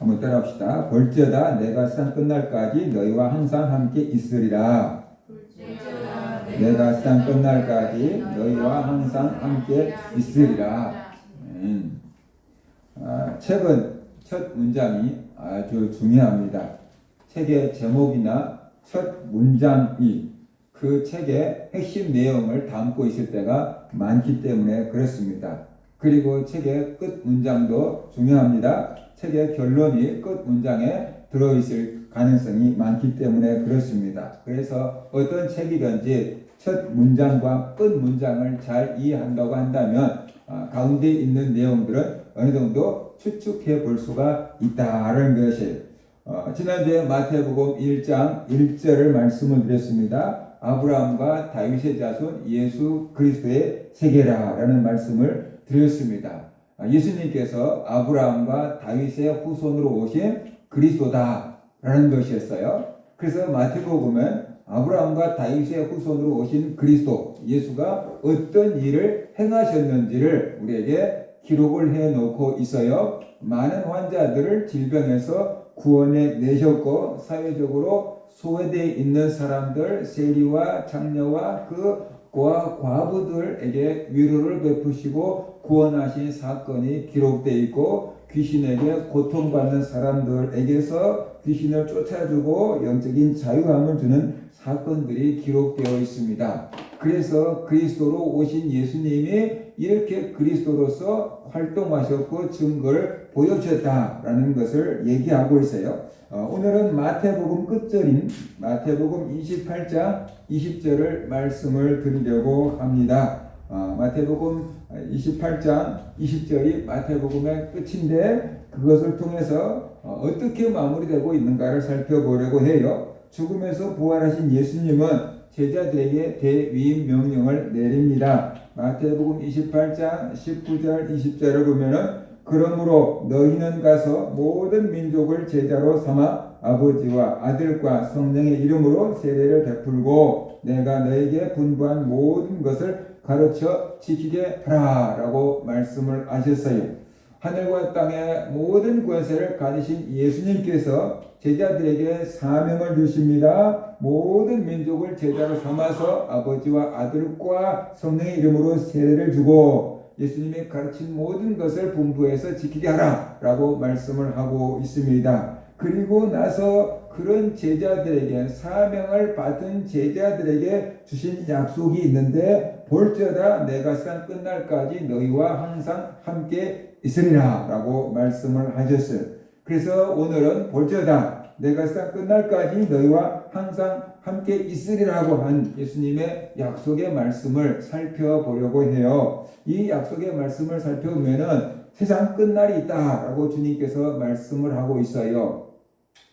한번 따라합시다. 볼지어다 내가 세상 끝날까지 너희와 항상 함께 있으리라. 내가 세상 끝날까지 너희와 항상 함께 있으리라. 책은 첫 문장이 아주 중요합니다. 책의 제목이나 첫 문장이 그 책의 핵심 내용을 담고 있을 때가 많기 때문에 그렇습니다. 그리고 책의 끝 문장도 중요합니다. 책의 결론이 끝 문장에 들어있을 가능성이 많기 때문에 그렇습니다. 그래서 어떤 책이든지 첫 문장과 끝 문장을 잘 이해한다고 한다면 가운데 있는 내용들은 어느 정도 추측해 볼 수가 있다는 것이 지난주에 마태복음 1장 1절을 말씀을 드렸습니다. 아브라함과 다윗의 자손 예수 그리스도의 세계라라는 말씀을 드렸습니다. 예수님께서 아브라함과 다윗의 후손으로 오신 그리스도다라는 것이었어요. 그래서 마태복음은 아브라함과 다윗의 후손으로 오신 그리스도 예수가 어떤 일을 행하셨는지를 우리에게 기록을 해놓고 있어요. 많은 환자들을 질병에서 구원해 내셨고 사회적으로 소외되어 있는 사람들, 세리와 장녀와 그 과부들에게 위로를 베푸시고 구원하신 사건이 기록되어 있고 귀신에게 고통받는 사람들에게서 귀신을 쫓아주고 영적인 자유함을 주는 사건들이 기록되어 있습니다. 그래서 그리스도로 오신 예수님이 이렇게 그리스도로서 활동하셨고 증거를 보여주셨다라는 것을 얘기하고 있어요. 오늘은 마태복음 끝절인 마태복음 28장 20절을 말씀을 드리려고 합니다. 마태복음 28장 20절이 마태복음의 끝인데 그것을 통해서 어떻게 마무리되고 있는가를 살펴보려고 해요. 죽음에서 부활하신 예수님은 제자들에게 대위임 명령을 내립니다. 마태복음 28장 19절 20절을 보면은 그러므로 너희는 가서 모든 민족을 제자로 삼아 아버지와 아들과 성령의 이름으로 세례를 베풀고 내가 너에게 분부한 모든 것을 가르쳐 지키게 하라 라고 말씀을 하셨어요. 하늘과 땅의 모든 권세를 가지신 예수님께서 제자들에게 사명을 주십니다. 모든 민족을 제자로 삼아서 아버지와 아들과 성령의 이름으로 세례를 주고 예수님이 가르친 모든 것을 분부해서 지키게 하라 라고 말씀을 하고 있습니다. 그리고 나서 그런 제자들에게 사명을 받은 제자들에게 주신 약속이 있는데 볼지어다 내가 세상 끝날까지 너희와 항상 함께 있으리라 라고 말씀을 하셨어요. 그래서 오늘은 볼지어다 내가 세상 끝날까지 너희와 항상 함께 있으리라고 한 예수님의 약속의 말씀을 살펴보려고 해요. 이 약속의 말씀을 살펴보면은 세상 끝날이 있다라고 주님께서 말씀을 하고 있어요.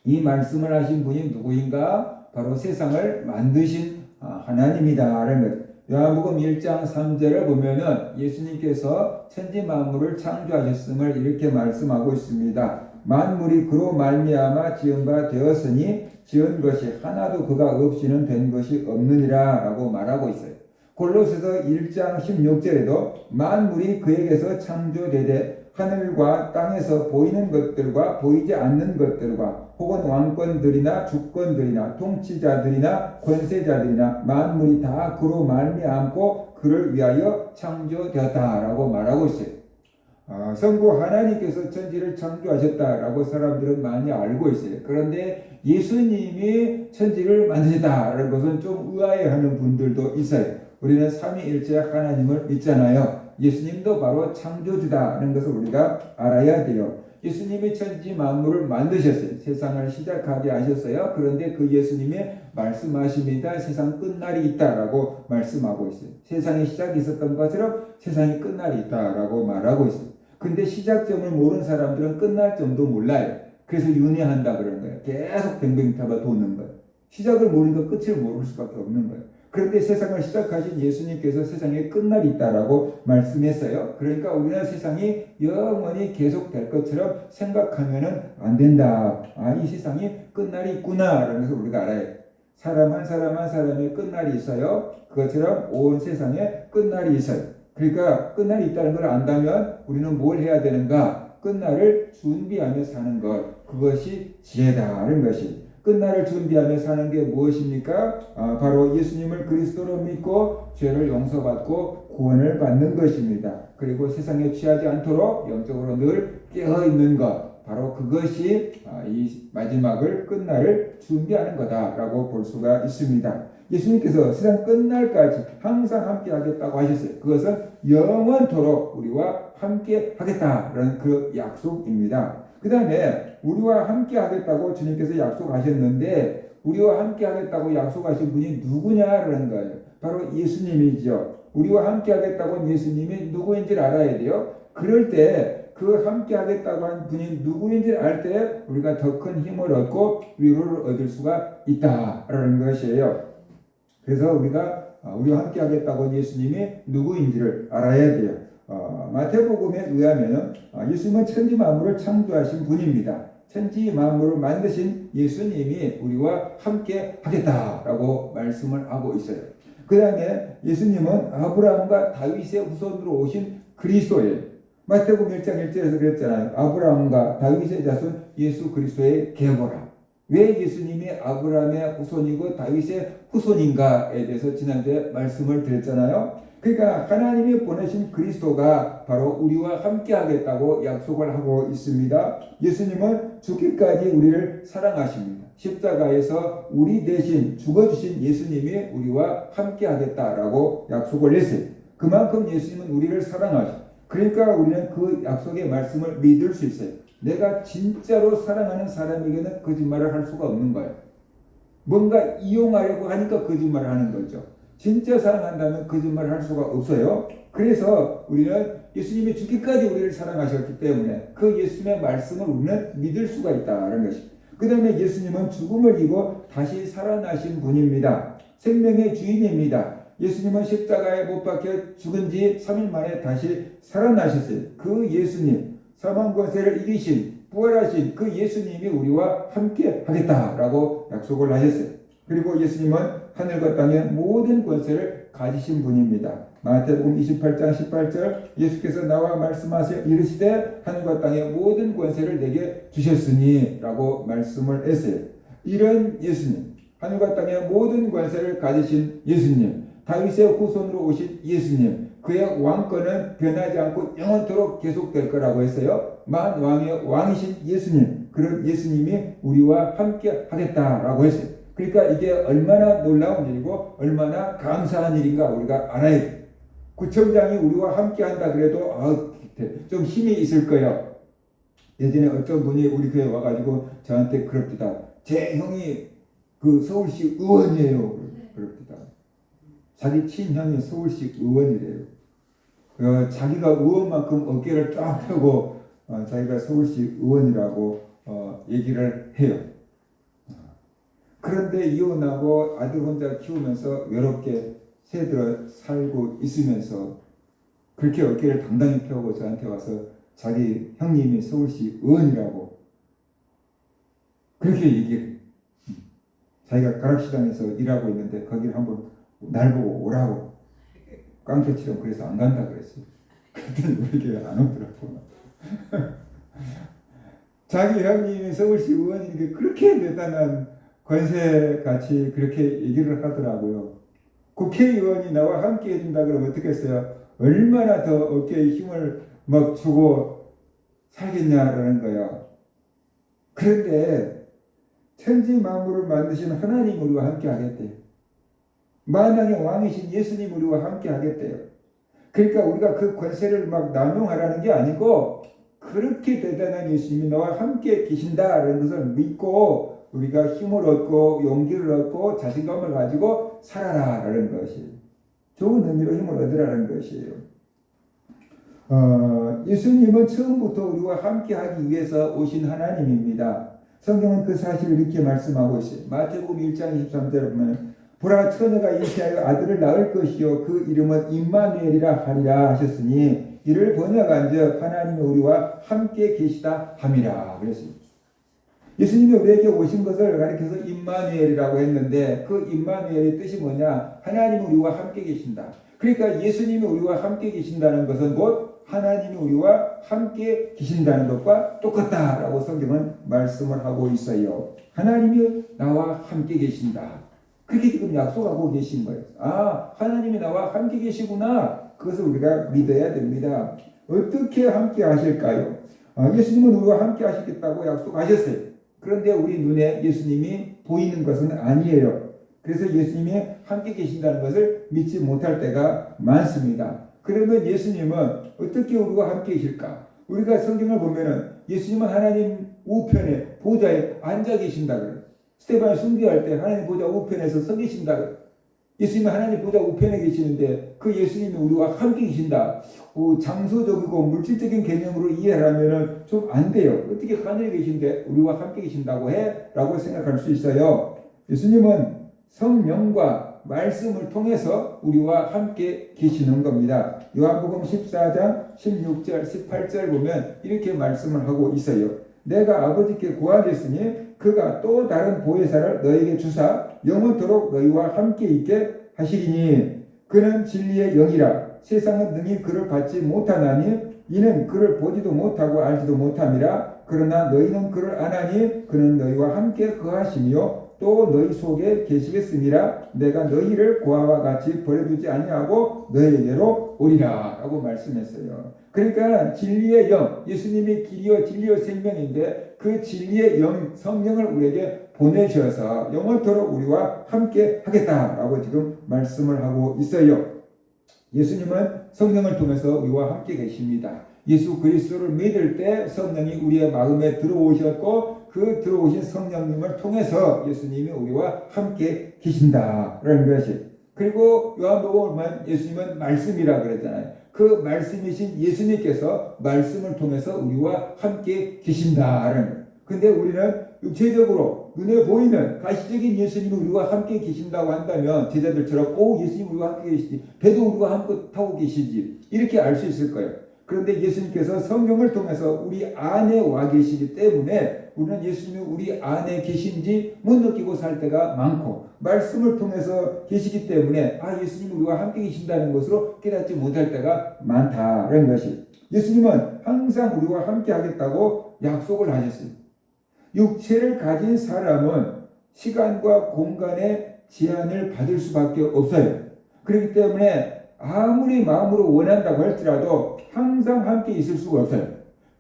이 말씀을 하신 분이 누구인가? 바로 세상을 만드신 하나님이다라는 것. 요한복음 1장 3절을 보면은 예수님께서 천지 만물을 창조하셨음을 이렇게 말씀하고 있습니다. 만물이 그로 말미암아 지은 바 되었으니 지은 것이 하나도 그가 없이는 된 것이 없느니라 라고 말하고 있어요. 골로새서 1장 16절에도 만물이 그에게서 창조되되 하늘과 땅에서 보이는 것들과 보이지 않는 것들과 혹은 왕권들이나 주권들이나 통치자들이나 권세자들이나 만물이 다 그로 말미암고 그를 위하여 창조되었다라고 말하고 있어요. 성부 하나님께서 천지를 창조하셨다라고 사람들은 많이 알고 있어요. 그런데 예수님이 천지를 만드셨다라는 것은 좀 의아해하는 분들도 있어요. 우리는 삼위일체 하나님을 믿잖아요. 예수님도 바로 창조주다라는 것을 우리가 알아야 돼요. 예수님이 천지 만물을 만드셨어요. 세상을 시작하게 하셨어요. 그런데 그 예수님이 말씀하십니다. 세상 끝날이 있다라고 말씀하고 있어요. 세상의 시작이 있었던 것처럼 세상의 끝날이 있다라고 말하고 있어요. 근데 시작점을 모르는 사람들은 끝날 점도 몰라요. 그래서 윤회한다 그러는 거예요. 계속 뱅뱅타가 도는 거예요. 시작을 모르니까 끝을 모를 수밖에 없는 거예요. 그런데 세상을 시작하신 예수님께서 세상에 끝날이 있다라고 말씀했어요. 그러니까 우리는 세상이 영원히 계속될 것처럼 생각하면은 안 된다. 이 세상이 끝날이 있구나라는 것을 우리가 알아요. 사람 한 사람 한 사람의 끝날이 있어요. 그것처럼 온 세상에 끝날이 있어요. 그러니까 끝날이 있다는 걸 안다면 우리는 뭘 해야 되는가? 끝날을 준비하며 사는 것, 그것이 지혜다는 것이. 끝날을 준비하며 사는 게 무엇입니까? 바로 예수님을 그리스도로 믿고 죄를 용서받고 구원을 받는 것입니다. 그리고 세상에 취하지 않도록 영적으로 늘 깨어있는 것, 바로 그것이 이 마지막을 끝날을 준비하는 거다라고 볼 수가 있습니다. 예수님께서 세상 끝날까지 항상 함께 하겠다고 하셨어요. 그것은 영원토록 우리와 함께 하겠다라는 그 약속입니다. 그 다음에 우리와 함께 하겠다고 주님께서 약속하셨는데, 우리와 함께 하겠다고 약속하신 분이 누구냐라는 거예요. 바로 예수님이죠. 우리와 함께 하겠다고 예수님이 누구인지를 알아야 돼요. 그럴 때 그 함께 하겠다고 한 분이 누구인지를 알 때 우리가 더 큰 힘을 얻고 위로를 얻을 수가 있다라는 것이에요. 그래서 우리가 우리와 함께 하겠다고 예수님이 누구인지를 알아야 돼요. 마태복음에 의하면 예수님은 천지 만물을 창조하신 분입니다. 천지 만물을 만드신 예수님이 우리와 함께 하겠다라고 말씀을 하고 있어요. 그 다음에 예수님은 아브라함과 다윗의 후손으로 오신 그리스도예요. 마태복음 1장 1절에서 그랬잖아요. 아브라함과 다윗의 자손 예수 그리스도의 계보라. 왜 예수님이 아브라함의 후손이고 다윗의 후손인가에 대해서 지난주에 말씀을 드렸잖아요. 그러니까 하나님이 보내신 그리스도가 바로 우리와 함께 하겠다고 약속을 하고 있습니다. 예수님은 죽기까지 우리를 사랑하십니다. 십자가에서 우리 대신 죽어주신 예수님이 우리와 함께 하겠다라고 약속을 했어요. 그만큼 예수님은 우리를 사랑하십니다. 그러니까 우리는 그 약속의 말씀을 믿을 수 있어요. 내가 진짜로 사랑하는 사람에게는 거짓말을 할 수가 없는 거예요. 뭔가 이용하려고 하니까 거짓말을 하는 거죠. 진짜 사랑한다면 거짓말을 할 수가 없어요. 그래서 우리는 예수님이 죽기까지 우리를 사랑하셨기 때문에 그 예수님의 말씀을 우리는 믿을 수가 있다는 것입니다. 그 다음에 예수님은 죽음을 이기고 다시 살아나신 분입니다. 생명의 주인입니다. 예수님은 십자가에 못 박혀 죽은 지 3일 만에 다시 살아나셨어요. 그 예수님, 사망 권세를 이기신 부활하신 그 예수님이 우리와 함께 하겠다라고 약속을 하셨어요. 그리고 예수님은 하늘과 땅의 모든 권세를 가지신 분입니다. 마태복음 28장 18절 예수께서 나와 말씀하시어 이르시되 하늘과 땅의 모든 권세를 내게 주셨으니 라고 말씀을 했어요. 이런 예수님, 하늘과 땅의 모든 권세를 가지신 예수님, 다윗의 후손으로 오신 예수님, 그의 왕권은 변하지 않고 영원토록 계속될 거라고 했어요. 만왕의 왕이신 예수님, 그런 예수님이 우리와 함께 하겠다라고 했어요. 그러니까 이게 얼마나 놀라운 일이고 얼마나 감사한 일인가 우리가 알아야 돼요. 구청장이 우리와 함께 한다 그래도 좀 힘이 있을 거예요. 예전에 어떤 분이 우리 교회 와가지고 저한테 그럽니다. 제 형이 그 서울시 의원이에요. 그럽니다. 자기 친형이 서울시 의원이래요. 자기가 의원만큼 어깨를 딱 펴고 자기가 서울시 의원이라고 얘기를 해요. 그런데 이혼하고 아들 혼자 키우면서 외롭게 새들어 살고 있으면서 그렇게 어깨를 당당히 펴고 저한테 와서 자기 형님이 서울시 의원이라고 그렇게 얘기해요. 자기가 가락시장에서 일하고 있는데 거기를 한번 날 보고 오라고 깡패처럼 그래서 안 간다 그랬어요. 그랬더니 우리 교회 안 오더라고. 자기 형님이 서울시 의원이니까 그렇게 대단한 권세같이 그렇게 얘기를 하더라고요. 국회의원이 나와 함께 해준다 그러면 어떻겠어요? 얼마나 더 어깨에 힘을 막 주고 살겠냐라는 거예요. 그런데 천지 만물을 만드신 하나님 우리와 함께 하겠대요. 만왕의 왕이신 예수님 우리와 함께 하겠대요. 그러니까 우리가 그 권세를 막 남용하라는 게 아니고 그렇게 대단한 예수님이 너와 함께 계신다라는 것을 믿고 우리가 힘을 얻고 용기를 얻고 자신감을 가지고 살아라라는 것이에요. 좋은 의미로 힘을 얻으라는 것이에요. 예수님은 처음부터 우리와 함께 하기 위해서 오신 하나님입니다. 성경은 그 사실을 이렇게 말씀하고 있어요. 마태복음 1장 23절에 보면 보라 처녀가 잉태하여 아들을 낳을 것이요 그 이름은 임마누엘이라 하리라 하셨으니 이를 번역한즉 하나님이 우리와 함께 계시다 함이라 그랬습니다. 예수님이 우리에게 오신 것을 가리켜서 임마누엘이라고 했는데 그 임마누엘의 뜻이 뭐냐? 하나님이 우리와 함께 계신다. 그러니까 예수님이 우리와 함께 계신다는 것은 곧 하나님이 우리와 함께 계신다는 것과 똑같다라고 성경은 말씀을 하고 있어요. 하나님이 나와 함께 계신다. 그렇게 지금 약속하고 계신 거예요. 아, 하나님이 나와 함께 계시구나. 그것을 우리가 믿어야 됩니다. 어떻게 함께 하실까요? 예수님은 우리와 함께 하시겠다고 약속하셨어요. 그런데 우리 눈에 예수님이 보이는 것은 아니에요. 그래서 예수님이 함께 계신다는 것을 믿지 못할 때가 많습니다. 그러면 예수님은 어떻게 우리와 함께 계실까? 우리가 성경을 보면은 예수님은 하나님 우편에 보좌에 앉아 계신다 그래요. 스데반이 순교할 때 하나님 보좌 우편에서 서 계신다 그래요. 예수님은 하나님 보좌 우편에 계시는데 그 예수님이 우리와 함께 계신다. 장소적이고 물질적인 개념으로 이해하려면 좀 안 돼요. 어떻게 하늘에 계신데 우리와 함께 계신다고 해? 라고 생각할 수 있어요. 예수님은 성령과 말씀을 통해서 우리와 함께 계시는 겁니다. 요한복음 14장 16절 18절 보면 이렇게 말씀을 하고 있어요. 내가 아버지께 구하겠으니 그가 또 다른 보혜사를 너에게 주사 영원토록 너희와 함께 있게 하시리니 그는 진리의 영이라. 세상은 능히 그를 받지 못하나니 이는 그를 보지도 못하고 알지도 못함이라. 그러나 너희는 그를 아나니 그는 너희와 함께 거하시며 또 너희 속에 계시겠음이라. 내가 너희를 고아와 같이 버려두지 아니하고 너희에게로 오리라 라고 말씀했어요. 그러니까 진리의 영, 예수님이 길이요 진리요 생명인데 그 진리의 영, 성령을 우리에게 보내셔서 영원토록 우리와 함께 하겠다라고 지금 말씀을 하고 있어요. 예수님은 성령을 통해서 우리와 함께 계십니다. 예수 그리스도를 믿을 때 성령이 우리의 마음에 들어오셨고 그 들어오신 성령님을 통해서 예수님이 우리와 함께 계신다라는 것이. 그리고 요한복음을 보면 예수님은 말씀이라 그랬잖아요. 그 말씀이신 예수님께서 말씀을 통해서 우리와 함께 계신다라는 거예요. 근데 우리는 육체적으로 눈에 보이는 가시적인 예수님이 우리와 함께 계신다고 한다면 제자들처럼 예수님 우리와 함께 계시지, 배도 우리와 함께 타고 계시지, 이렇게 알 수 있을 거예요. 그런데 예수님께서 성령을 통해서 우리 안에 와 계시기 때문에 우리는 예수님이 우리 안에 계신지 못 느끼고 살 때가 많고, 말씀을 통해서 계시기 때문에 예수님이 우리와 함께 계신다는 것으로 깨닫지 못할 때가 많다는 것이. 예수님은 항상 우리와 함께 하겠다고 약속을 하셨어요. 육체를 가진 사람은 시간과 공간의 제한을 받을 수밖에 없어요. 그렇기 때문에 아무리 마음으로 원한다고 할지라도 항상 함께 있을 수가 없어요.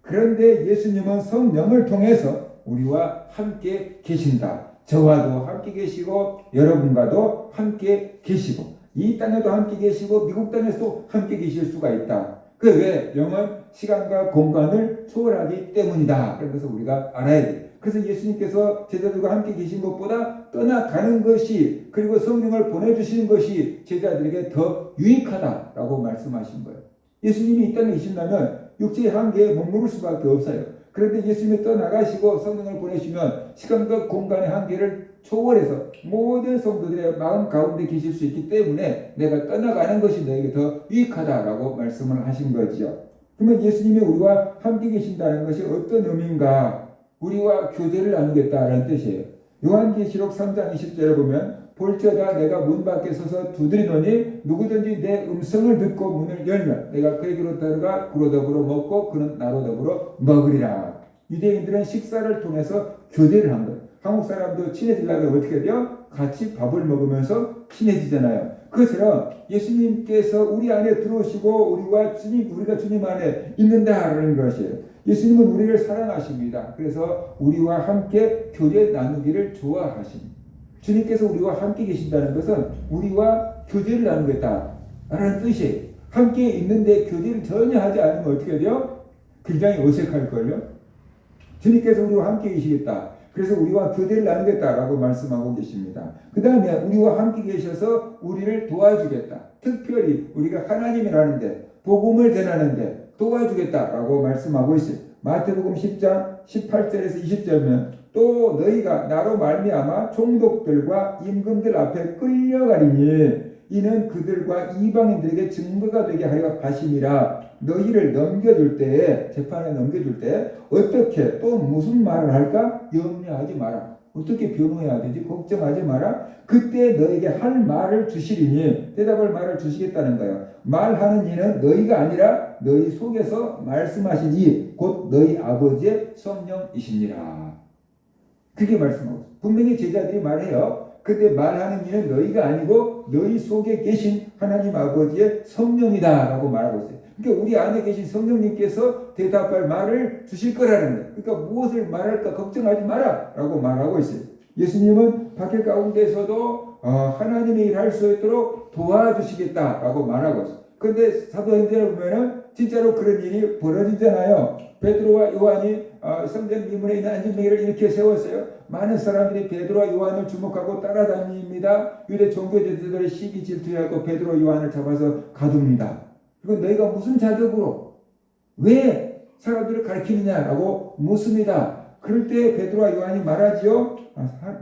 그런데 예수님은 성령을 통해서 우리와 함께 계신다. 저와도 함께 계시고 여러분과도 함께 계시고 이 땅에도 함께 계시고 미국 땅에서도 함께 계실 수가 있다. 그 왜? 영은 시간과 공간을 초월하기 때문이다. 그래서 우리가 알아야 돼요. 그래서 예수님께서 제자들과 함께 계신 것보다 떠나가는 것이, 그리고 성령을 보내주시는 것이 제자들에게 더 유익하다라고 말씀하신 거예요. 예수님이 이 땅에 계신다면 육체의 한계에 머무를 수밖에 없어요. 그런데 예수님이 떠나가시고 성령을 보내시면 시간과 공간의 한계를 초월해서 모든 성도들의 마음 가운데 계실 수 있기 때문에 내가 떠나가는 것이 너에게 더 유익하다라고 말씀을 하신 거죠. 그러면 예수님이 우리와 함께 계신다는 것이 어떤 의미인가? 우리와 교제를 나누겠다라는 뜻이에요. 요한계시록 3장 20절에 보면 볼지어다 내가 문 밖에 서서 두드리노니 누구든지 내 음성을 듣고 문을 열면 내가 그에게로 들어가 그로 더불어 먹고 그는 나로 더불어 먹으리라. 유대인들은 식사를 통해서 교제를 한 거예요. 한국 사람도 친해지려면 어떻게 돼요? 같이 밥을 먹으면서 친해지잖아요. 그것처럼 예수님께서 우리 안에 들어오시고 우리가 주님 안에 있는다라는 것이에요. 예수님은 우리를 사랑하십니다. 그래서 우리와 함께 교제 나누기를 좋아하십니다. 주님께서 우리와 함께 계신다는 것은 우리와 교제를 나누겠다라는 뜻이에요. 함께 있는데 교제를 전혀 하지 않으면 어떻게 돼요? 굉장히 어색할걸요? 주님께서 우리와 함께 계시겠다. 그래서 우리와 교제를 나누겠다라고 말씀하고 계십니다. 그 다음에 우리와 함께 계셔서 우리를 도와주겠다. 특별히 우리가 하나님이라는데 복음을 전하는데 도와주겠다라고 말씀하고 있어요. 마태복음 10장 18절에서 20절이면 또 너희가 나로 말미암아 총독들과 임금들 앞에 끌려가리니 이는 그들과 이방인들에게 증거가 되게 하려 하심이라. 너희를 넘겨줄 때에, 재판에 넘겨줄 때 어떻게 또 무슨 말을 할까 염려하지 마라. 어떻게 변호해야 되지? 걱정하지 마라. 그때 너에게 할 말을 주시리니 대답할 말을 주시겠다는 거예요. 말하는 이는 너희가 아니라 너희 속에서 말씀하신 이 곧 너희 아버지의 성령이시니라. 그게 말씀하고 분명히 제자들이 말해요. 그때 말하는 이는 너희가 아니고 너희 속에 계신 하나님 아버지의 성령이다 라고 말하고 있어요. 그러니까 우리 안에 계신 성령님께서 대답할 말을 주실 거라는 거예요. 그러니까 무엇을 말할까 걱정하지 마라 라고 말하고 있어요. 예수님은 밖에 가운데서도 하나님의 일을 할 수 있도록 도와주시겠다 라고 말하고 있어요. 그런데 사도행전을 보면은 진짜로 그런 일이 벌어지잖아요. 베드로와 요한이 성전 미문에 있는 안전뱅이를 이렇게 세웠어요. 많은 사람들이 베드로와 요한을 주목하고 따라다닙니다. 유대 종교 지도자들의 시기 질투하고 베드로 요한을 잡아서 가둡니다. 그건 너희가 무슨 자격으로 왜 사람들을 가르치느냐라고 묻습니다. 그럴 때 베드로와 요한이 말하지요.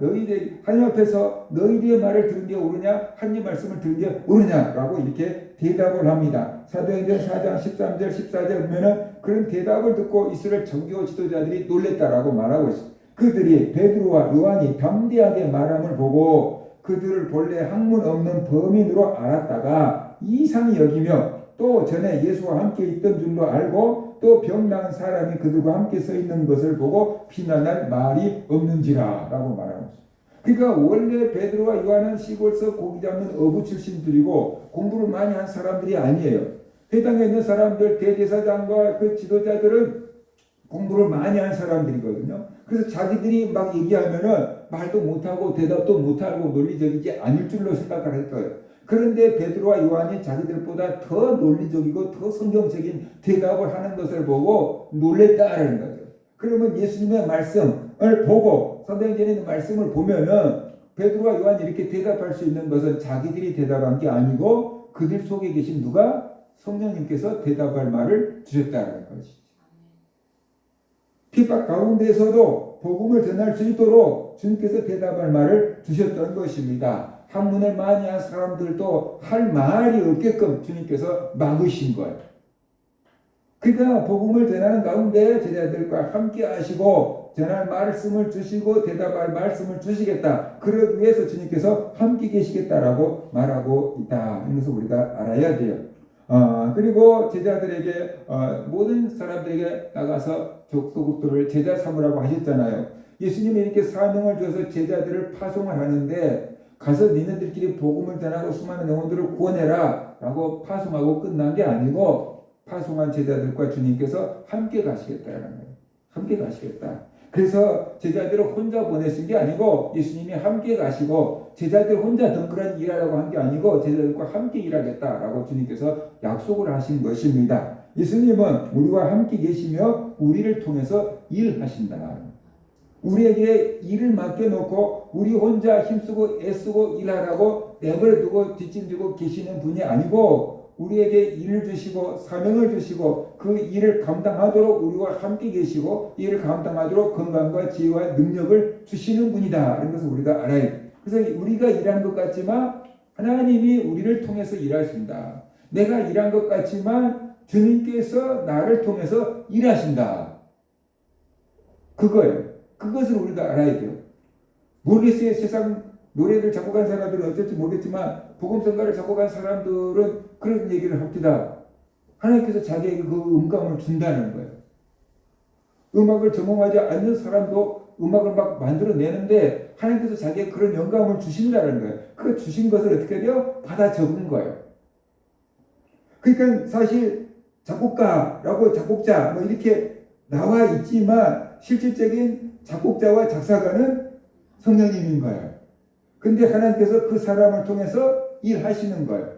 너희들 하나님 앞에서 너희들의 말을 들은 게 옳으냐 하나님 말씀을 들은 게 옳으냐라고 이렇게 대답을 합니다. 사도행전 4장 13절 14절 보면은 그런 대답을 듣고 이스라엘 정교 지도자들이 놀랬다라고 말하고 있어요. 그들이 베드로와 요한이 담대하게 말함을 보고 그들을 본래 학문 없는 범인으로 알았다가 이상히 여기며 또 전에 예수와 함께 있던 줄로 알고 또 병 나은 사람이 그들과 함께 서 있는 것을 보고 비난할 말이 없는지라 라고 말하고 있어요. 그러니까 원래 베드로와 요한은 시골서 고기 잡는 어부 출신들이고 공부를 많이 한 사람들이 아니에요. 해당에 있는 사람들 대제사장과 그 지도자들은 공부를 많이 한 사람들이거든요. 그래서 자기들이 막 얘기하면은 말도 못하고 대답도 못하고 논리적이지 않을 줄로 생각을 할 거예요. 그런데 베드로와 요한이 자기들보다 더 논리적이고 더 성경적인 대답을 하는 것을 보고 놀랬다는 거죠. 그러면 예수님의 말씀을 보고 사도행전에 있는 말씀을 보면은 베드로와 요한이 이렇게 대답할 수 있는 것은 자기들이 대답한 게 아니고 그들 속에 계신 누가 성령님께서 대답할 말을 주셨다는 것이죠. 핍박 가운데에서도 복음을 전할 수 있도록 주님께서 대답할 말을 주셨던 것입니다. 학문을 많이 한 사람들도 할 말이 없게끔 주님께서 막으신 거예요. 그러니까 복음을 전하는 가운데 제자들과 함께 하시고 전할 말씀을 주시고 대답할 말씀을 주시겠다. 그러기 위해서 주님께서 함께 계시겠다라고 말하고 있다. 이것을 우리가 알아야 돼요. 그리고 제자들에게 모든 사람들에게 나가서 족속국도를 제자 삼으라고 하셨잖아요. 예수님이 이렇게 사명을 줘서 제자들을 파송을 하는데 가서 니네들끼리 복음을 전하고 수많은 영혼들을 구원해라 라고 파송하고 끝난 게 아니고 파송한 제자들과 주님께서 함께 가시겠다는 거예요. 함께 가시겠다. 그래서 제자들을 혼자 보내신 게 아니고 예수님이 함께 가시고 제자들 혼자 덩그러니 일하라고 한 게 아니고 제자들과 함께 일하겠다라고 주님께서 약속을 하신 것입니다. 예수님은 우리와 함께 계시며 우리를 통해서 일하신다. 우리에게 일을 맡겨놓고 우리 혼자 힘쓰고 애쓰고 일하라고 내버려두고 뒷짐지고 계시는 분이 아니고 우리에게 일을 주시고 사명을 주시고 그 일을 감당하도록 우리와 함께 계시고 일을 감당하도록 건강과 지혜와 능력을 주시는 분이다. 이런 것을 우리가 알아야 해요. 그래서 우리가 일하는 것 같지만 하나님이 우리를 통해서 일하신다. 내가 일한 것 같지만 주님께서 나를 통해서 일하신다. 그거예요. 그것을 우리가 알아야 돼요. 모르겠어요. 세상 노래를 작곡한 사람들은 어쩔지 모르겠지만 복음성가를 작곡한 사람들은 그런 얘기를 합니다. 하나님께서 자기에게 그 음감을 준다는 거예요. 음악을 전공하지 않는 사람도 음악을 막 만들어내는데 하나님께서 자기에게 그런 영감을 주신다는 거예요. 그 주신 것을 어떻게 돼요? 받아 적은 거예요. 그러니까 사실 작곡가라고 작곡자 뭐 이렇게 나와 있지만 실질적인 작곡자와 작사가는 성령님인 거예요. 근데 하나님께서 그 사람을 통해서 일하시는 거예요.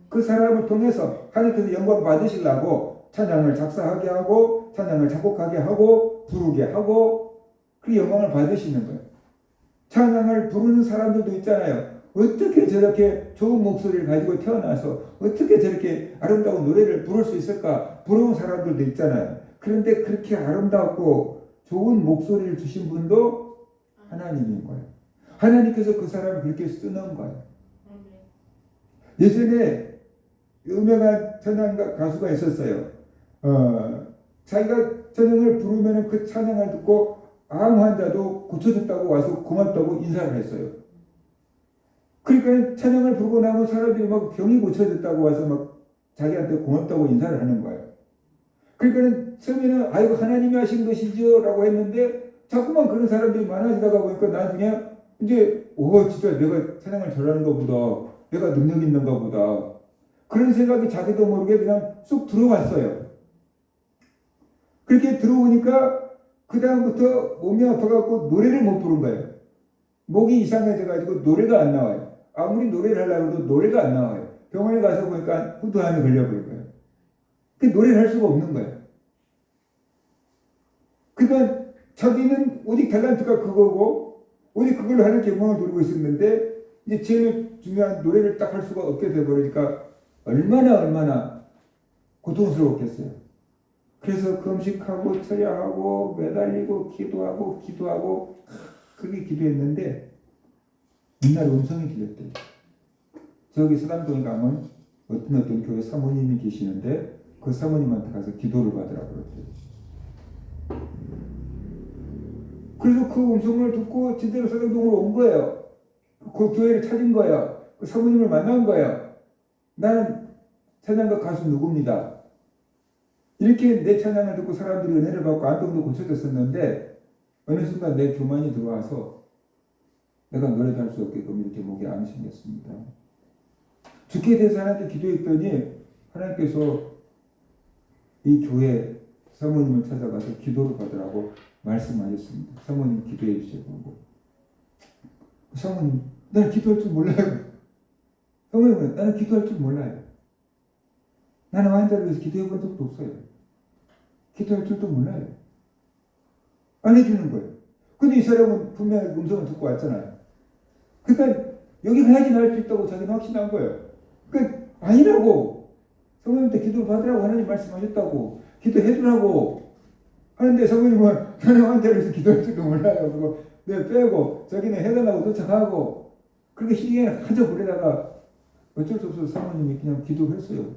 그 사람을 통해서 하나님께서 영광 받으시려고 찬양을 작사하게 하고 찬양을 작곡하게 하고 부르게 하고 그 영광을 받으시는 거예요. 찬양을 부르는 사람들도 있잖아요. 어떻게 저렇게 좋은 목소리를 가지고 태어나서 어떻게 저렇게 아름다운 노래를 부를 수 있을까? 부러운 사람들도 있잖아요. 그런데 그렇게 아름답고 좋은 목소리를 주신 분도 하나님인 거예요. 하나님께서 그 사람을 그렇게 쓰는 거예요. 예전에 유명한 찬양가 가수가 있었어요. 자기가 찬양을 부르면 그 찬양을 듣고 암 환자도 고쳐졌다고 와서 고맙다고 인사를 했어요. 그러니까 찬양을 부르고 나면 사람들이 막 병이 고쳐졌다고 와서 막 자기한테 고맙다고 인사를 하는 거예요. 그러니까 처음에는 아이고 하나님이 하신 것이죠 라고 했는데 자꾸만 그런 사람들이 많아지다가 보니까 나중에 이제 진짜 내가 찬양을 잘하는가 보다, 내가 능력 있는가 보다, 그런 생각이 자기도 모르게 그냥 쑥 들어왔어요. 그렇게 들어오니까 그 다음부터 몸이 아파갖고 노래를 못 부른 거예요. 목이 이상해져가지고 노래가 안 나와요. 아무리 노래를 하려고 해도 노래가 안 나와요. 병원에 가서 보니까 후두암이 걸려버린 거예요. 그 노래를 할 수가 없는 거예요. 그러니까 자기는 오직 탤런트가 그거고 오직 그걸로 하는 경험을 누리고 있었는데 이제 제일 중요한 노래를 딱 할 수가 없게 돼버리니까 얼마나 고통스러웠겠어요. 그래서 금식하고 철야하고 매달리고 기도하고 그렇게 기도했는데 옛날 음성이 들렸대요. 저기 서당동에 가면 어떤 교회 사모님이 계시는데 그 사모님한테 가서 기도를 받으라고 그랬대요. 그래서 그 음성을 듣고 진짜로 서당동으로 온 거예요. 그 교회를 찾은 거예요. 그 사모님을 만난 거예요. 나는 찬양가 가수 누구입니다. 이렇게 내 찬양을 듣고 사람들이 은혜를 받고 안병도 고쳐졌었는데 어느 순간 내 교만이 들어와서 내가 노래도 할 수 없게끔 이렇게 목에 암이 생겼습니다. 죽게 돼서 하나님께 기도했더니 하나님께서 이 교회 사모님을 찾아가서 기도를 받으라고 말씀하셨습니다. 사모님 기도해 주시고 사모님 나는 기도할 줄 몰라요. 사모님은 나는 기도할 줄 몰라요. 나는 환자를 위해서 기도해 본 적도 없어요. 기도할 줄도 몰라요. 안 해주는 거예요. 근데 이 사람은 분명히 음성을 듣고 왔잖아요. 그러니까 여기 가야지 날 수 있다고 자기는 확신한 거예요. 그러니까 아니라고. 성모님한테 기도를 받으라고 하나님 말씀하셨다고. 기도해주라고 하는데 성모님은 나는 환자를 위해서 기도할 줄도 몰라요. 그리고 내 빼고 자기는 해달라고 쫓아가고 그렇게 희생을 하죠. 그러다가 어쩔 수 없어서 사모님이 그냥 기도를 했어요.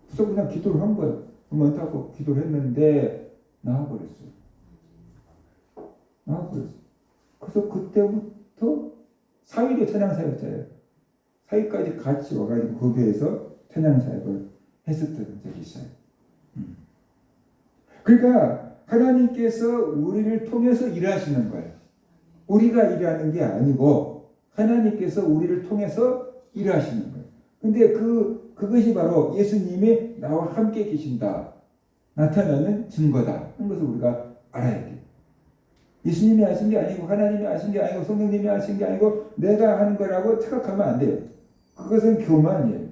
그래서 그냥 기도를 한 거예요. 그만하고 기도를 했는데 나와버렸어요. 그래서 그때부터 사위도 찬양사였잖아요. 사위까지 같이 와가지고 그 교회에서 찬양사역을 했었던 적이 있어요. 그러니까 하나님께서 우리를 통해서 일하시는 거예요. 우리가 일하는 게 아니고 하나님께서 우리를 통해서 일하시는 거예요. 근데 그것이 바로 예수님이 나와 함께 계신다, 나타나는 증거다 하는 것을 우리가 알아야 돼요. 예수님이 하신 게 아니고 하나님이 하신 게 아니고 성령님이 하신 게 아니고 내가 하는 거라고 착각하면 안 돼요. 그것은 교만이에요.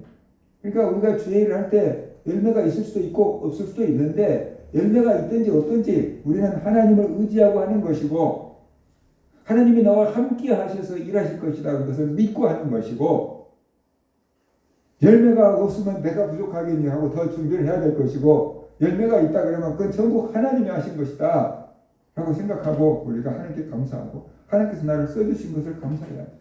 그러니까 우리가 주의 일을 할 때 열매가 있을 수도 있고 없을 수도 있는데 열매가 있든지 없든지 우리는 하나님을 의지하고 하는 것이고 하나님이 나와 함께 하셔서 일하실 것이라는 것을 믿고 하는 것이고 열매가 없으면 내가 부족하겠니 하고 더 준비를 해야 될 것이고 열매가 있다 그러면 그건 전부 하나님이 하신 것이다 라고 생각하고 우리가 하나님께 감사하고 하나님께서 나를 써주신 것을 감사해야 돼.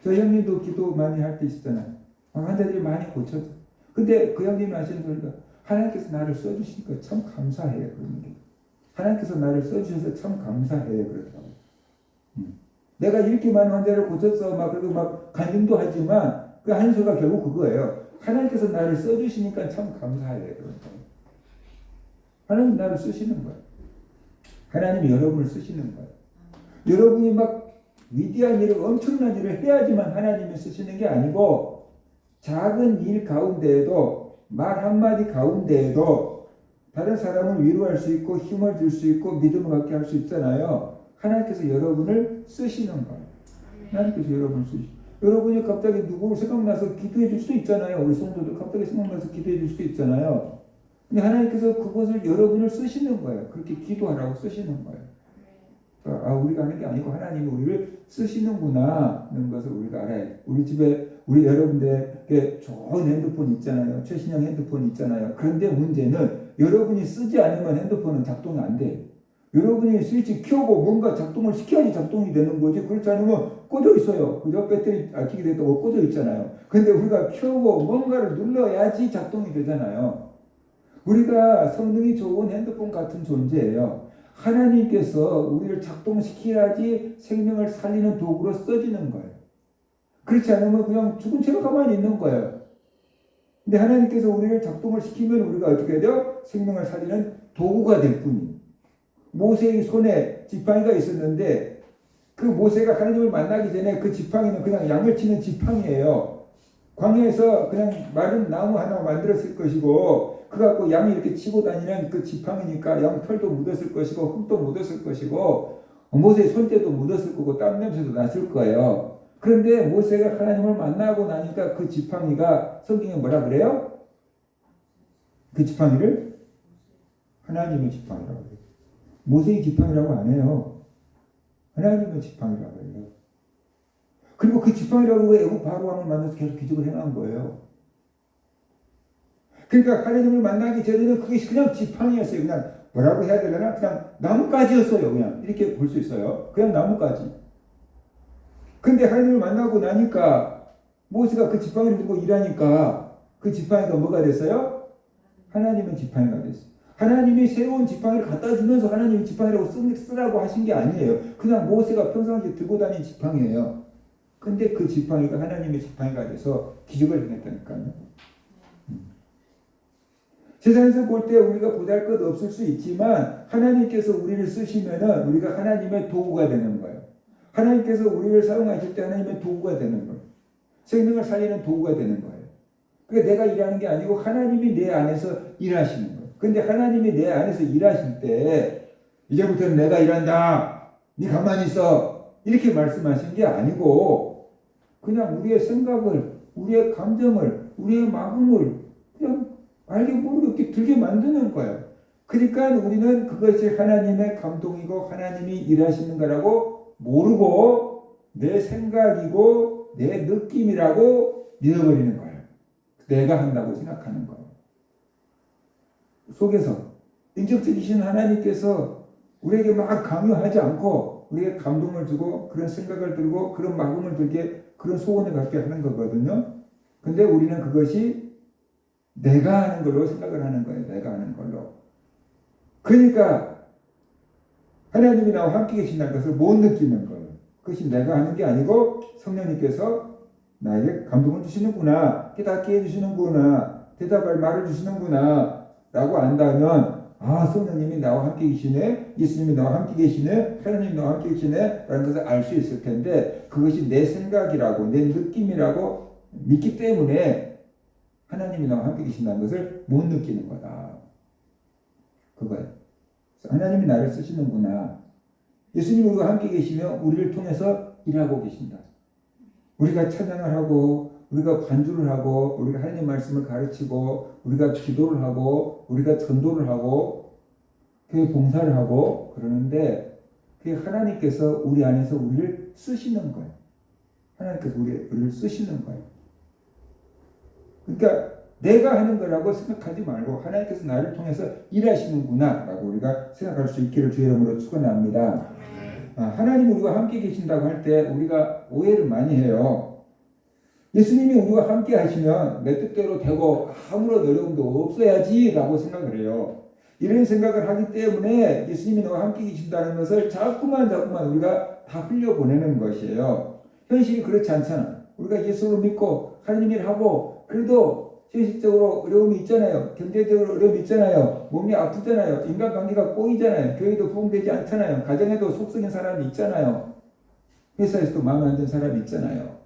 저 형님도 기도 많이 할 때 있었잖아요. 환자들이 많이 고쳐져. 근데 그 형님이 하시는 소리가 하나님께서 나를 써주시니까 참 감사해 그러는 게. 하나님께서 나를 써주셔서 참 감사해 그러더라고요. 내가 이렇게 많은 환자를 고쳤어 그리고 간증도 하지만 그 하는 소리가 결국 그거예요. 하나님께서 나를 써주시니까 참 감사해 그러는 거예요. 하나님 나를 쓰시는 거예요. 하나님이 여러분을 쓰시는 거예요. 여러분이 위대한 일을 엄청난 일을 해야지만 하나님이 쓰시는 게 아니고 작은 일 가운데에도 말 한마디 가운데에도 다른 사람을 위로할 수 있고 힘을 줄 수 있고 믿음을 갖게 할 수 있잖아요. 하나님께서 여러분을 쓰시는 거예요. 하나님께서 여러분을 쓰시는 여러분이 갑자기 누구를 생각나서 기도해 줄 수도 있잖아요. 우리 성도들 갑자기 생각나서 기도해 줄 수도 있잖아요. 근데 하나님께서 그것을 여러분을 쓰시는 거예요. 그렇게 기도하라고 쓰시는 거예요. 우리가 하는 게 아니고 하나님이 우리를 쓰시는구나 하는 것을 우리가 알아야 돼요. 우리 집에 우리 여러분들에게 좋은 핸드폰 있잖아요. 최신형 핸드폰 있잖아요. 그런데 문제는 여러분이 쓰지 않으면 핸드폰은 작동이 안 돼요. 여러분이 스위치 켜고 뭔가 작동을 시켜야지 작동이 되는 거지. 그렇지 않으면 꺼져 있어요. 그죠? 배터리 아끼게 됐다고 꺼져 있잖아요. 근데 우리가 켜고 뭔가를 눌러야지 작동이 되잖아요. 우리가 성능이 좋은 핸드폰 같은 존재예요. 하나님께서 우리를 작동시켜야지 생명을 살리는 도구로 써지는 거예요. 그렇지 않으면 그냥 죽은 채로 가만히 있는 거예요. 근데 하나님께서 우리를 작동을 시키면 우리가 어떻게 돼요? 생명을 살리는 도구가 될 뿐이에요. 모세의 손에 지팡이가 있었는데 그 모세가 하나님을 만나기 전에 그 지팡이는 그냥 양을 치는 지팡이에요. 광야에서 그냥 마른 나무 하나 만들었을 것이고 그 갖고 양이 이렇게 치고 다니는 그 지팡이니까 양 털도 묻었을 것이고 흙도 묻었을 것이고 모세의 손때도 묻었을 거고 땀 냄새도 났을 거예요. 그런데 모세가 하나님을 만나고 나니까 그 지팡이가 성경에 뭐라 그래요? 그 지팡이를 하나님의 지팡이라고 해요. 모세의 지팡이라고 안 해요. 하나님의 지팡이라고 해요. 그리고 그 지팡이라고 애굽 바로 왕을 만나서 계속 기적을 행한 거예요. 그러니까 하나님을 만나기 전에는 그게 그냥 지팡이였어요. 그냥 뭐라고 해야 되려나? 그냥 나뭇가지였어요. 그냥 이렇게 볼 수 있어요. 그냥 나뭇가지. 근데 하나님을 만나고 나니까 모세가 그 지팡이를 들고 일하니까 그 지팡이가 뭐가 됐어요? 하나님의 지팡이가 됐어요. 하나님이 새로운 지팡이를 갖다 주면서 하나님이 지팡이라고 쓰라고 하신 게 아니에요. 그냥 모세가 평상시에 들고 다닌 지팡이에요. 근데 그 지팡이가 하나님의 지팡이가 돼서 기적을 행했다니까요. 세상에서 볼 때 우리가 보잘것 없을 수 있지만 하나님께서 우리를 쓰시면은 우리가 하나님의 도구가 되는 거예요. 하나님께서 우리를 사용하실 때 하나님의 도구가 되는 거예요. 생명을 살리는 도구가 되는 거예요. 그러니까 내가 일하는 게 아니고 하나님이 내 안에서 일하시는 거예요. 근데 하나님이 내 안에서 일하실 때 이제부터는 내가 일한다. 네 가만히 있어. 이렇게 말씀하신 게 아니고 그냥 우리의 생각을, 우리의 감정을, 우리의 마음을 그냥 알게 모르게 들게 만드는 거예요. 그러니까 우리는 그것이 하나님의 감동이고 하나님이 일하시는 거라고 모르고 내 생각이고 내 느낌이라고 믿어버리는 거예요. 내가 한다고 생각하는 거예요. 속에서 인격적이신 하나님께서 우리에게 막 강요하지 않고 우리에게 감동을 주고 그런 생각을 들고 그런 마음을 들게 그런 소원을 갖게 하는 거거든요. 근데 우리는 그것이 내가 하는 걸로 생각을 하는 거예요. 내가 하는 걸로. 그러니까 하나님이 나와 함께 계신다는 것을 못 느끼는 거예요. 그것이 내가 하는 게 아니고 성령님께서 나에게 감동을 주시는구나. 깨닫게 해주시는구나. 대답할 말을 주시는구나. 라고 안다면 성령님이 나와 함께 계시네. 예수님이 나와 함께 계시네. 하나님이 나와 함께 계시네. 라는 것을 알 수 있을 텐데 그것이 내 생각이라고 내 느낌이라고 믿기 때문에 하나님이 나와 함께 계신다는 것을 못 느끼는 거다. 그거예요. 하나님이 나를 쓰시는구나. 예수님이 우리가 함께 계시며 우리를 통해서 일하고 계신다. 우리가 찬양을 하고 우리가 반주를 하고 우리가 하나님 말씀을 가르치고 우리가 기도를 하고 우리가 전도를 하고 교회 봉사를 하고 그러는데 그게 하나님께서 우리 안에서 우리를 쓰시는 거예요. 하나님께서 우리를 쓰시는 거예요. 그러니까 내가 하는 거라고 생각하지 말고 하나님께서 나를 통해서 일하시는구나 라고 우리가 생각할 수 있기를 주의 이름으로 축원합니다. 하나님 우리와 함께 계신다고 할 때 우리가 오해를 많이 해요. 예수님이 우리와 함께 하시면 내 뜻대로 되고 아무런 어려움도 없어야지 라고 생각을 해요. 이런 생각을 하기 때문에 예수님이 너와 함께 계신다는 것을 자꾸만 우리가 다 흘려보내는 것이에요. 현실이 그렇지 않잖아. 우리가 예수를 믿고 하나님 일을 하고 그래도 현실적으로 어려움이 있잖아요. 경제적으로 어려움이 있잖아요. 몸이 아프잖아요. 인간관계가 꼬이잖아요. 교회도 부흥되지 않잖아요. 가정에도 속썩인 사람이 있잖아요. 회사에서도 마음에 안 드는 사람이 있잖아요.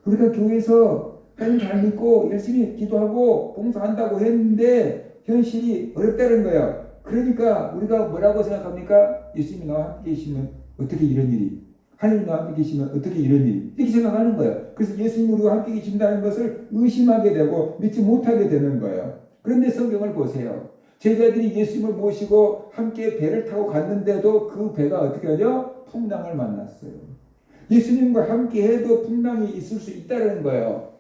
우리가 교회에서 하나님 잘 믿고 열심히 기도하고 봉사한다고 했는데 현실이 어렵다는 거예요. 그러니까 우리가 뭐라고 생각합니까? 예수님이 나와 함께 계시면 어떻게 이런 일이 하나님 나와 함께 계시면 어떻게 이런 일이 이렇게 생각하는 거예요. 그래서 예수님이 우리와 함께 계신다는 것을 의심하게 되고 믿지 못하게 되는 거예요. 그런데 성경을 보세요. 제자들이 예수님을 모시고 함께 배를 타고 갔는데도 그 배가 어떻게 하죠? 풍랑을 만났어요. 예수님과 함께 해도 풍랑이 있을 수 있다는 거예요.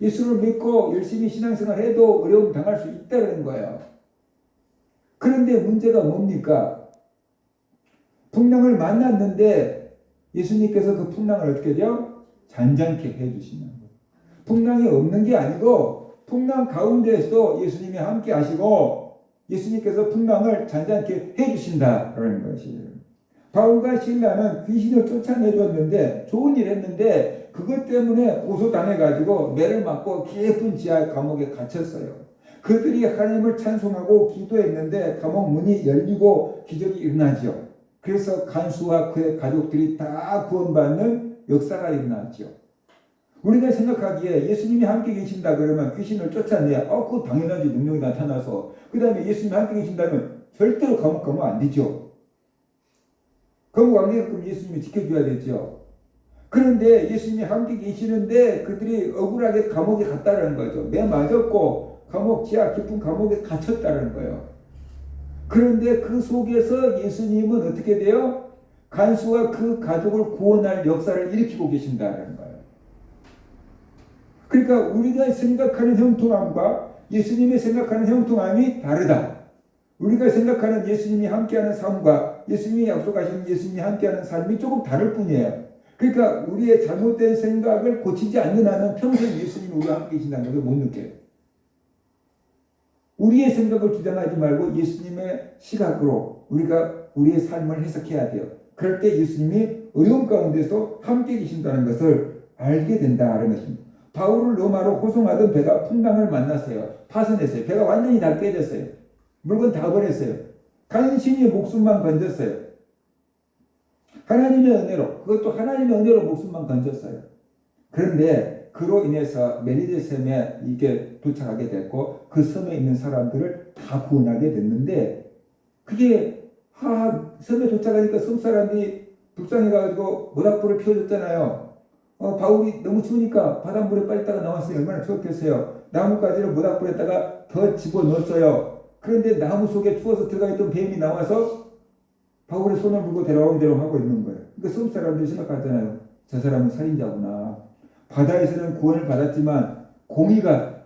예수를 믿고 열심히 신앙생활 해도 어려움 당할 수 있다는 거예요. 그런데 문제가 뭡니까? 풍랑을 만났는데 예수님께서 그 풍랑을 어떻게 해요? 잔잔케 해주시는 거예요. 풍랑이 없는 게 아니고 풍랑 가운데에서도 예수님이 함께 하시고 예수님께서 풍랑을 잔잔케 해주신다라는 것이에요. 바울과 실라는 귀신을 쫓아내줬는데 좋은 일 했는데 그것 때문에 고소당해가지고 매를 맞고 깊은 지하 감옥에 갇혔어요. 그들이 하나님을 찬송하고 기도했는데 감옥 문이 열리고 기적이 일어나죠. 그래서 간수와 그의 가족들이 다 구원받는 역사가 일어났죠. 우리가 생각하기에 예수님이 함께 계신다 그러면 귀신을 쫓아내야 그거 당연하지. 능력이 나타나서. 그 다음에 예수님이 함께 계신다면 절대로 감옥 가면 안 되죠. 감옥 안 가게끔 예수님이 지켜줘야 되죠. 그런데 예수님이 함께 계시는데 그들이 억울하게 감옥에 갔다는 거죠. 매 맞았고 감옥 지하 깊은 감옥에 갇혔다는 거예요. 그런데 그 속에서 예수님은 어떻게 돼요? 간수와 그 가족을 구원할 역사를 일으키고 계신다는 거예요. 그러니까 우리가 생각하는 형통함과 예수님이 생각하는 형통함이 다르다. 우리가 생각하는 예수님이 함께하는 삶과 예수님이 약속하신 예수님이 함께하는 삶이 조금 다를 뿐이에요. 그러니까 우리의 잘못된 생각을 고치지 않는 한은 평생 예수님이 우리와 함께 계신다는 것을 못 느껴요. 우리의 생각을 주장하지 말고 예수님의 시각으로 우리가 우리의 삶을 해석해야 돼요. 그럴 때 예수님이 어려운 가운데서 함께 계신다는 것을 알게 된다는 것입니다. 바울을 로마로 호송하던 배가 풍랑을 만났어요. 파손했어요. 배가 완전히 다 깨졌어요. 물건 다 버렸어요. 간신히 목숨만 건졌어요. 하나님의 은혜로, 그것도 하나님의 은혜로 목숨만 건졌어요. 그런데 그로 인해서 메리데 섬에 이게 도착하게 됐고 그 섬에 있는 사람들을 다 구원하게 됐는데 그게 섬에 도착하니까 섬 사람들이 불쌍해가지고 모닥불을 피워줬잖아요. 바울이 너무 추우니까 바닷물에 빠졌다가 나왔어요. 얼마나 추웠겠어요. 나뭇가지를 모닥불에다가 더 집어넣었어요. 그런데 나무 속에 추워서 들어가 있던 뱀이 나와서 바울의 손을 물고 데려오는 대로 하고 있는 거예요. 그러니까 섬 사람들이 생각하잖아요. 저 사람은 살인자구나. 바다에서는 구원을 받았지만 공의가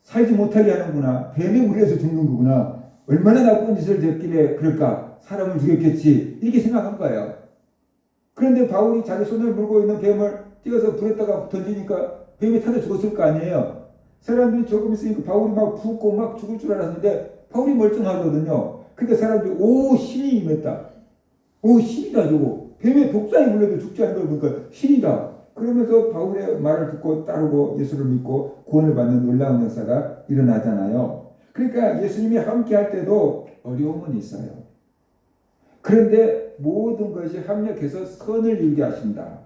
살지 못하게 하는구나. 뱀에 물려서 죽는 거구나. 얼마나 나쁜 짓을 졌길래 그럴까. 사람을 죽였겠지. 이렇게 생각한 거예요. 그런데 바울이 자기 손을 물고 있는 뱀을 띄어서 불에다가 던지니까 뱀이 타서 죽었을 거 아니에요. 사람들이 조금 있으니까 바울이 막 붓고 막 죽을 줄 알았는데 바울이 멀쩡하거든요. 그러니까 사람들이 신이 임했다. 신이다 저거. 뱀에 독사에 물려도 죽지 않은 걸 보니까 신이다. 그러면서 바울의 말을 듣고 따르고 예수를 믿고 구원을 받는 놀라운 역사가 일어나잖아요. 그러니까 예수님이 함께 할 때도 어려움은 있어요. 그런데 모든 것이 합력해서 선을 이루게 하신다.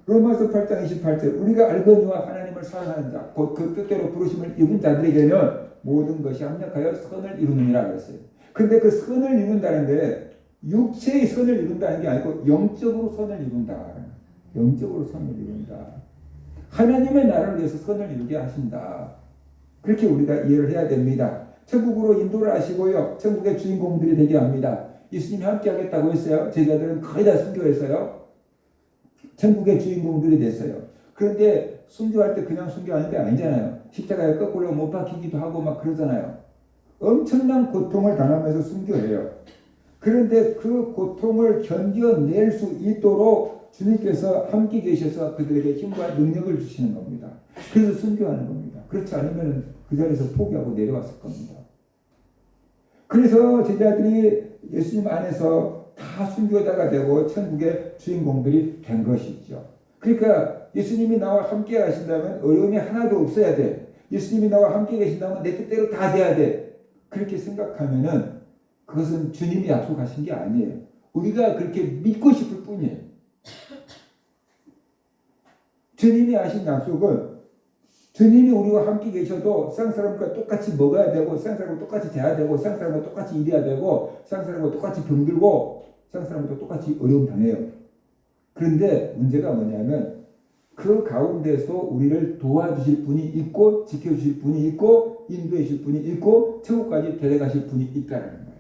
로마서 8장 28절 우리가 알거니와 하나님을 사랑하는 자 곧 그 뜻대로 부르심을 입은 자들에게는 모든 것이 합력하여 선을 이루느니라 그랬어요. 그런데 그 선을 이룬다는 게 육체의 선을 이룬다는 게 아니고 영적으로 선을 이룬다. 영적으로 선을 이룬다. 하나님의 나라를 위해서 선을 이루게 하신다. 그렇게 우리가 이해를 해야 됩니다. 천국으로 인도를 하시고요. 천국의 주인공들이 되게 합니다. 예수님이 함께 하겠다고 했어요. 제자들은 거의 다 순교했어요. 천국의 주인공들이 됐어요. 그런데 순교할 때 그냥 순교하는 게 아니잖아요. 십자가에 거꾸로 못 박히기도 하고 막 그러잖아요. 엄청난 고통을 당하면서 순교해요. 그런데 그 고통을 견뎌낼 수 있도록 주님께서 함께 계셔서 그들에게 힘과 능력을 주시는 겁니다. 그래서 순교하는 겁니다. 그렇지 않으면 그 자리에서 포기하고 내려왔을 겁니다. 그래서 제자들이 예수님 안에서 다 순교자가 되고 천국의 주인공들이 된 것이죠. 그러니까 예수님이 나와 함께 하신다면 어려움이 하나도 없어야 돼. 예수님이 나와 함께 계신다면 내 뜻대로 다 돼야 돼. 그렇게 생각하면은 그것은 주님이 약속하신 게 아니에요. 우리가 그렇게 믿고 싶을 뿐이에요. 주님이 하신 약속은 주님이 우리와 함께 계셔도 세상 사람과 똑같이 먹어야 되고 세상 사람과 똑같이 자야 되고 세상 사람과 똑같이 일해야 되고 세상 사람과 똑같이 병들고 세상 사람과 똑같이 어려움 당해요. 그런데 문제가 뭐냐면 그 가운데서 우리를 도와주실 분이 있고 지켜주실 분이 있고 인도해 주실 분이 있고 천국까지 데려가실 분이 있다는 거예요.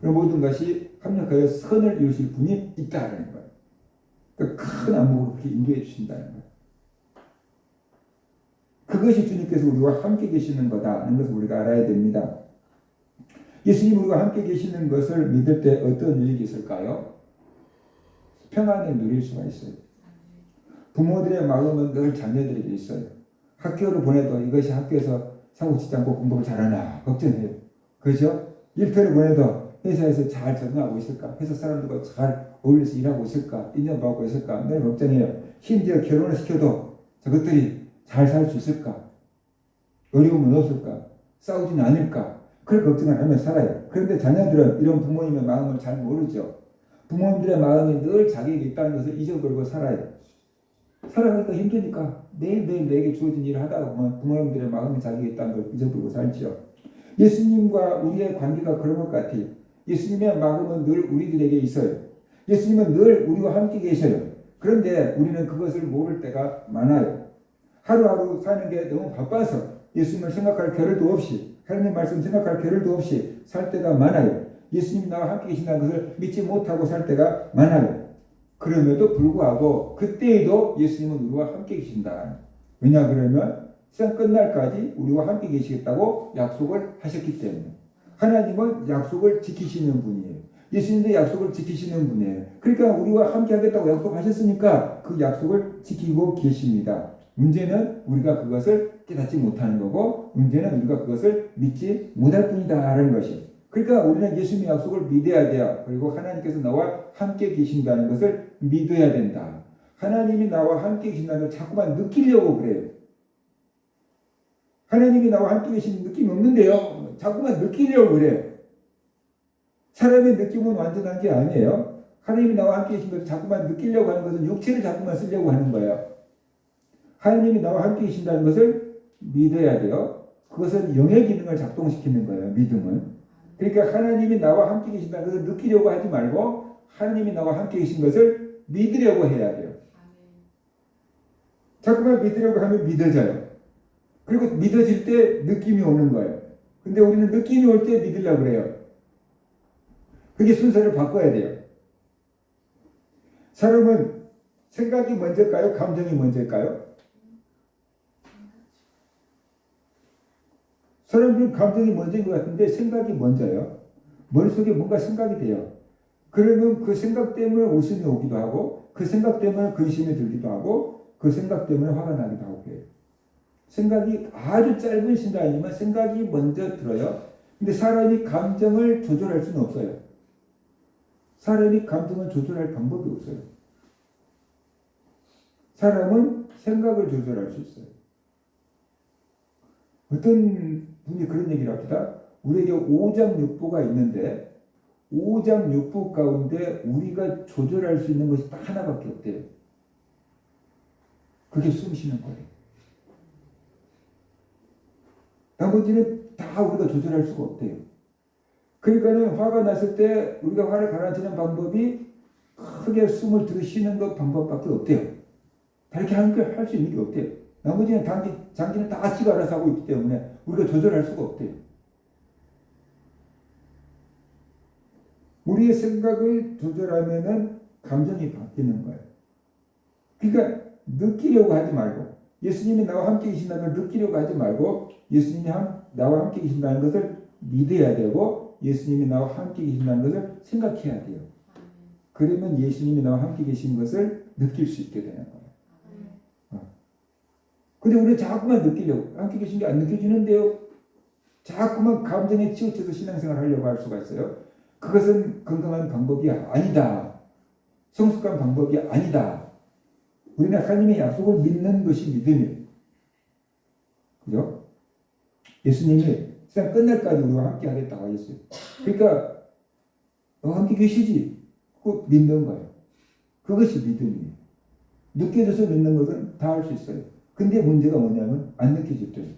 그 모든 것이 합력하여 선을 이루실 분이 있다는 거예요. 그러니까 큰 안목으로 그렇게 인도해 주신다는 거예요. 그것이 주님께서 우리와 함께 계시는 거다는 것을 우리가 알아야 됩니다. 예수님 우리와 함께 계시는 것을 믿을 때 어떤 유익이 있을까요? 평안을 누릴 수가 있어요. 부모들의 마음은 늘 자녀들에게 있어요. 학교를 보내도 이것이 학교에서 사고 치지 않고 공부를 잘하나 걱정해요. 그죠? 일터를 보내도 회사에서 잘 적응하고 있을까? 회사 사람들과 잘 어울려서 일하고 있을까? 인정받고 있을까? 늘 걱정해요. 심지어 결혼을 시켜도 저것들이 잘 살 수 있을까? 어려움은 없을까? 싸우지는 않을까? 그런 걱정을 하며 살아요. 그런데 자녀들은 이런 부모님의 마음을 잘 모르죠. 부모님들의 마음이 늘 자기에게 있다는 것을 잊어버리고 살아요. 살아가기가 힘드니까 매일매일 내게 주어진 일을 하다가 보면 부모님들의 마음이 자기에게 있다는 걸 잊어버리고 살죠. 예수님과 우리의 관계가 그런 것 같아요. 예수님의 마음은 늘 우리들에게 있어요. 예수님은 늘 우리와 함께 계셔요. 그런데 우리는 그것을 모를 때가 많아요. 하루하루 사는 게 너무 바빠서 예수님을 생각할 겨를도 없이, 하나님 말씀 생각할 겨를도 없이 살 때가 많아요. 예수님이 나와 함께 계신다는 것을 믿지 못하고 살 때가 많아요. 그럼에도 불구하고 그때에도 예수님은 우리와 함께 계신다. 왜냐 그러면 세상 끝날까지 우리와 함께 계시겠다고 약속을 하셨기 때문에. 하나님은 약속을 지키시는 분이에요. 예수님도 약속을 지키시는 분이에요. 그러니까 우리와 함께 하겠다고 약속하셨으니까 그 약속을 지키고 계십니다. 문제는 우리가 그것을 깨닫지 못하는 거고, 문제는 우리가 그것을 믿지 못할 뿐이다라는 것이에요. 그러니까 우리는 예수님의 약속을 믿어야 돼요. 그리고 하나님께서 나와 함께 계신다는 것을 믿어야 된다. 하나님이 나와 함께 계신다는 걸 자꾸만 느끼려고 그래요. 하나님이 나와 함께 계시는 느낌이 없는데요. 자꾸만 느끼려고 그래요. 사람의 느낌은 완전한 게 아니에요. 하나님이 나와 함께 계신 것을 자꾸만 느끼려고 하는 것은 육체를 자꾸만 쓰려고 하는 거예요. 하나님이 나와 함께 계신다는 것을 믿어야 돼요. 그것은 영의 기능을 작동시키는 거예요. 믿음은. 그러니까 하나님이 나와 함께 계신다는 것을 느끼려고 하지 말고 하나님이 나와 함께 계신 것을 믿으려고 해야 돼요. 자꾸만 믿으려고 하면 믿어져요. 그리고 믿어질 때 느낌이 오는 거예요. 근데 우리는 느낌이 올 때 믿으려고 그래요. 그게 순서를 바꿔야 돼요. 사람은 생각이 먼저일까요? 감정이 먼저일까요? 사람들은 감정이 먼저인 것 같은데 생각이 먼저예요. 머릿속에 뭔가 생각이 돼요. 그러면 그 생각 때문에 웃음이 오기도 하고 그 생각 때문에 근심이 들기도 하고 그 생각 때문에 화가 나기도 하고 그래요. 생각이 아주 짧은 시간이지만 생각이 먼저 들어요. 근데 사람이 감정을 조절할 수는 없어요. 사람이 감정을 조절할 방법이 없어요. 사람은 생각을 조절할 수 있어요. 어떤 분이 그런 얘기를 합니다. 우리에게 오장육부가 있는데 오장육부 가운데 우리가 조절할 수 있는 것이 딱 하나밖에 없대요. 그게 숨 쉬는 거예요. 나머지는 다 우리가 조절할 수가 없대요. 그러니까는 화가 났을 때 우리가 화를 가라앉히는 방법이 크게 숨을 들이쉬는 것 방법밖에 없대요. 다르게 할 수 있는 게 없대요. 나머지는 장기는 다 지가 알아서 하고 있기 때문에 우리가 조절할 수가 없대요. 우리의 생각을 조절하면은 감정이 바뀌는 거예요. 그러니까 느끼려고 하지 말고 예수님이 나와 함께 계신다는 걸 느끼려고 하지 말고 예수님이 나와 함께 계신다는 것을 믿어야 되고 예수님이 나와 함께 계신다는 것을 생각해야 돼요. 그러면 예수님이 나와 함께 계신 것을 느낄 수 있게 되는 거예요. 근데 우리는 자꾸만 느끼려고 함께 계신 게 안 느껴지는데요. 자꾸만 감정에 치우쳐서 신앙생활을 하려고 할 수가 있어요. 그것은 건강한 방법이 아니다. 성숙한 방법이 아니다. 우리는 하나님의 약속을 믿는 것이 믿음이에요. 그죠? 예수님이 세상 끝날까지 우리와 함께 하겠다고 하셨어요. 그러니까 함께 계시지. 꼭 믿는 거예요. 그것이 믿음이에요. 느껴져서 믿는 것은 다 할 수 있어요. 근데 문제가 뭐냐면 안 느껴질 때는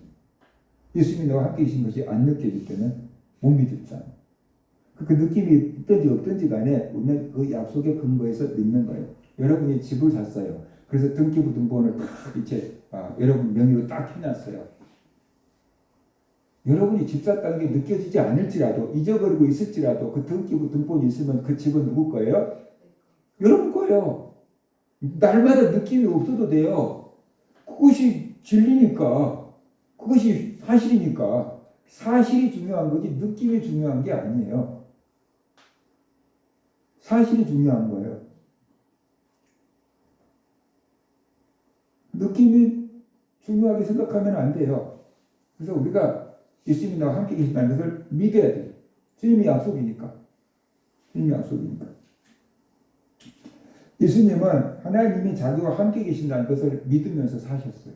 예수님이 너와 함께 계신 것이 안 느껴질 때는 못 믿었잖아요. 그 느낌이 있든지 없든지 간에 우리는 그 약속의 근거에서 믿는 거예요. 여러분이 집을 샀어요. 그래서 등기부 등본을 딱 이렇게 여러분 명의로 딱 해놨어요. 여러분이 집 샀다는 게 느껴지지 않을지라도 잊어버리고 있을지라도 그 등기부 등본이 있으면 그 집은 누구 거예요? 여러분 거예요. 날마다 느낌이 없어도 돼요. 그것이 진리니까, 그것이 사실이니까, 사실이 중요한 거지 느낌이 중요한 게 아니에요. 사실이 중요한 거예요. 느낌이 중요하게 생각하면 안 돼요. 그래서 우리가 예수님이 나와 함께 계신다는 것을 믿어야 돼요. 주님이 약속이니까. 주님이 약속이니까. 예수님은 하나님이 자기와 함께 계신다는 것을 믿으면서 사셨어요.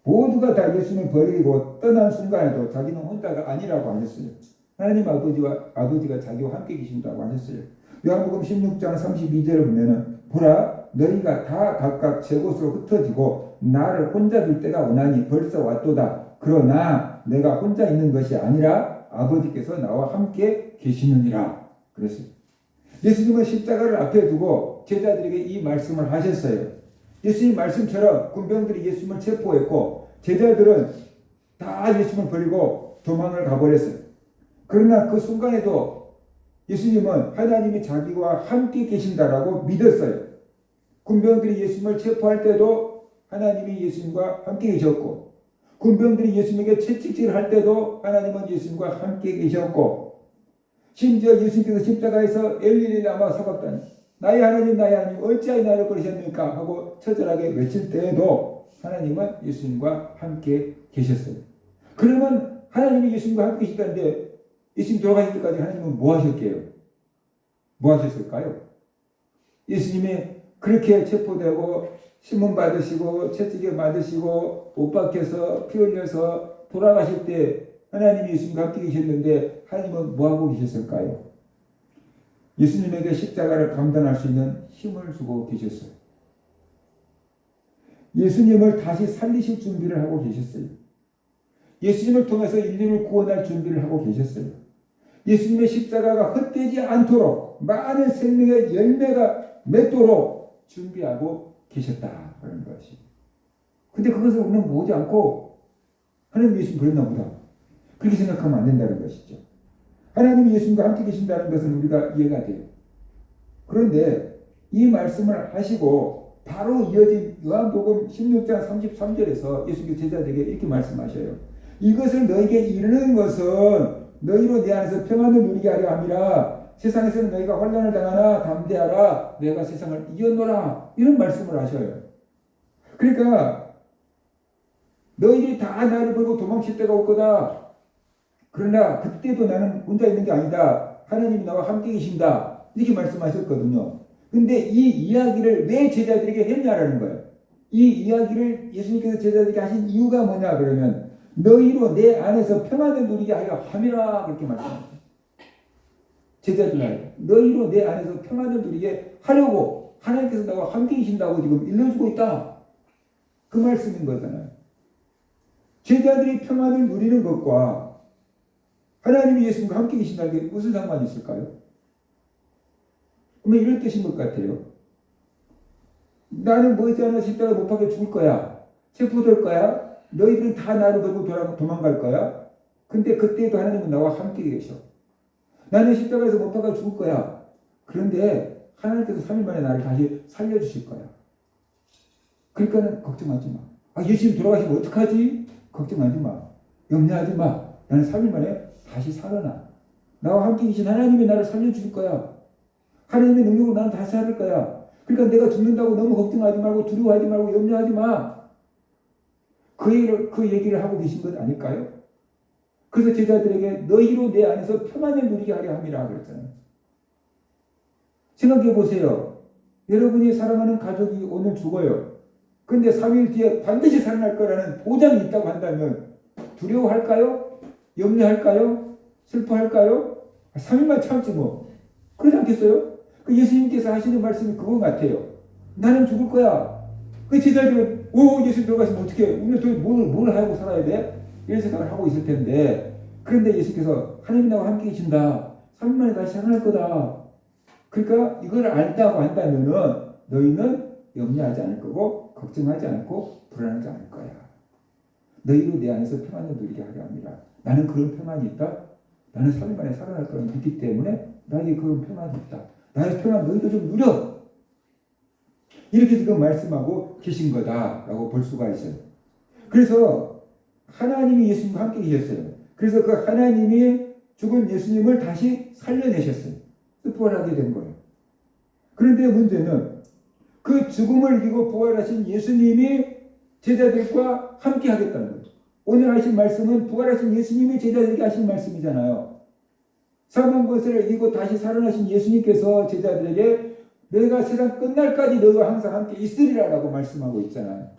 모두가 다 예수님을 버리고 떠난 순간에도 자기는 혼자가 아니라고 하셨어요. 하나님 아버지가 자기와 함께 계신다고 하셨어요. 요한복음 16장 32절을 보면은 보라 너희가 다 각각 제 곳으로 흩어지고 나를 혼자 둘 때가 오나니 벌써 왔도다. 그러나 내가 혼자 있는 것이 아니라 아버지께서 나와 함께 계시느니라. 그랬어요. 예수님은 십자가를 앞에 두고 제자들에게 이 말씀을 하셨어요. 예수님 말씀처럼 군병들이 예수님을 체포했고 제자들은 다 예수님을 버리고 도망을 가버렸어요. 그러나 그 순간에도 예수님은 하나님이 자기와 함께 계신다라고 믿었어요. 군병들이 예수님을 체포할 때도 하나님이 예수님과 함께 계셨고 군병들이 예수님에게 채찍질할 때도 하나님은 예수님과 함께 계셨고 심지어 예수님께서 십자가에서 엘리 라마 사박다니 나의 하나님 어찌하여 나를 버리셨습니까 하고 처절하게 외칠 때에도 하나님은 예수님과 함께 계셨어요. 그러면 하나님이 예수님과 함께 계시다는데 예수님 돌아가실 때까지 하나님은 뭐 하셨게요? 뭐 하셨을까요? 예수님이 그렇게 체포되고 신문 받으시고 채찍에 맞으시고 못 박혀서 피 흘려서 돌아가실 때 하나님이 예수님과 함께 계셨는데 하나님은 뭐 하고 계셨을까요? 예수님에게 십자가를 감당할 수 있는 힘을 주고 계셨어요. 예수님을 다시 살리실 준비를 하고 계셨어요. 예수님을 통해서 인류를 구원할 준비를 하고 계셨어요. 예수님의 십자가가 헛되지 않도록 많은 생명의 열매가 맺도록 준비하고 계셨다라는 것이. 근데 그것을 우리는 보지 않고 하나님 예수님 버렸나 보다. 그렇게 생각하면 안 된다는 것이죠. 하나님이 예수님과 함께 계신다는 것은 우리가 이해가 돼요. 그런데 이 말씀을 하시고 바로 이어진 요한복음 16장 33절에서 예수님께서 제자들에게 이렇게 말씀하셔요. 이것을 너에게 이르는 것은 너희로 내 안에서 평안을 누리게 하려 함이라. 세상에서는 너희가 환난을 당하나 담대하라. 내가 세상을 이겼노라. 이런 말씀을 하셔요. 그러니까 너희들이 다 나를 버리고 도망칠 때가 올 거다. 그러나 그때도 나는 혼자 있는 게 아니다. 하나님이 나와 함께 계신다. 이렇게 말씀하셨거든요. 근데 이 이야기를 왜 제자들에게 했냐라는 거예요. 이 이야기를 예수님께서 제자들에게 하신 이유가 뭐냐 그러면 너희로 내 안에서 평안을 누리게 하려 함이라 그렇게 말씀하셨어요. 제자들은 너희로 내 안에서 평안을 누리게 하려고 하나님께서 나와 함께 계신다고 지금 일러주고 있다. 그 말씀인 거잖아요. 제자들이 평안을 누리는 것과 하나님이 예수님과 함께 계신다는 게 무슨 상관이 있을까요? 그러면 이런 뜻인 것 같아요. 나는 머지않아 십자가에 못 박혀 죽을 거야. 체포될 거야. 너희들은 다 나를 버리고 도망갈 거야. 근데 그때도 하나님은 나와 함께 계셔. 나는 십자가에서 못 박혀 죽을 거야. 그런데 하나님께서 3일 만에 나를 다시 살려주실 거야. 그러니까는 걱정하지 마. 아, 예수님 돌아가시면 어떡하지? 걱정하지 마. 염려하지 마. 나는 3일 만에 다시 살아나. 나와 함께 계신 하나님이 나를 살려줄 거야. 하나님의 능력으로 나는 다시 살을 거야. 그러니까 내가 죽는다고 너무 걱정하지 말고 두려워하지 말고 염려하지 마. 그 얘기를 하고 계신 것 아닐까요? 그래서 제자들에게 너희로 내 안에서 평안을 누리게 하려 함이라 그랬잖아요. 생각해 보세요. 여러분이 사랑하는 가족이 오늘 죽어요. 근데 3일 뒤에 반드시 살아날 거라는 보장이 있다고 한다면 두려워할까요? 염려할까요? 슬퍼할까요? 3일만 참지 뭐. 그러지 않겠어요? 그 예수님께서 하시는 말씀이 그거 같아요. 나는 죽을 거야. 그 제자들은 예수님 들어가시면 어떡해? 우리는 도대체 뭘 하고 살아야 돼? 이런 생각을 하고 있을 텐데 그런데 예수께서 하나님이 나와 함께 계신다. 3일 만에 다시 살아날 거다. 그러니까 이걸 알다고 한다면은 너희는 염려하지 않을 거고 걱정하지 않고 불안하지 않을 거야. 너희로 내 안에서 평안을 누리게 하려 합니다. 나는 그런 평안이 있다. 나는 3일 만에 살아날 거를 믿기 때문에 나에게 그런 평안이 있다. 나의 평안 너희도 좀 누려. 이렇게 지금 말씀하고 계신 거다라고 볼 수가 있어요. 그래서 하나님이 예수님과 함께 계셨어요. 그래서 그 하나님이 죽은 예수님을 다시 살려내셨어요. 부활하게 된 거예요. 그런데 문제는 그 죽음을 이기고 부활하신 예수님이 제자들과 함께 하겠다는 거예요. 오늘 하신 말씀은 부활하신 예수님이 제자들에게 하신 말씀이잖아요. 사망 권세를 이기고 다시 살아나신 예수님께서 제자들에게 내가 세상 끝날까지 너희와 항상 함께 있으리라라고 말씀하고 있잖아요.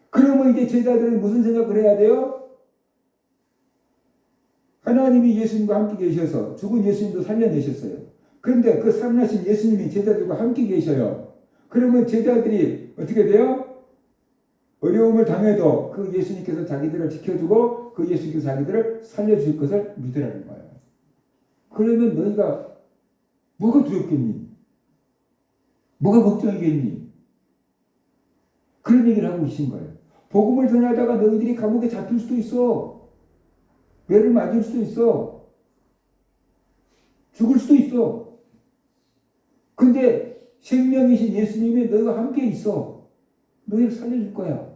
그러면 이제 제자들은 무슨 생각을 해야 돼요? 하나님이 예수님과 함께 계셔서 죽은 예수님도 살려내셨어요. 그런데 그 살아나신 예수님이 제자들과 함께 계셔요. 그러면 제자들이 어떻게 돼요? 어려움을 당해도 그 예수님께서 자기들을 지켜주고 그 예수님께서 자기들을 살려줄 것을 믿으라는 거예요. 그러면 너희가 뭐가 두렵겠니? 뭐가 걱정이겠니? 그런 얘기를 하고 계신 거예요. 복음을 전하다가 너희들이 감옥에 잡힐 수도 있어. 매를 맞을 수도 있어. 죽을 수도 있어. 근데 생명이신 예수님이 너희가 함께 있어. 너희를 살려줄 거야.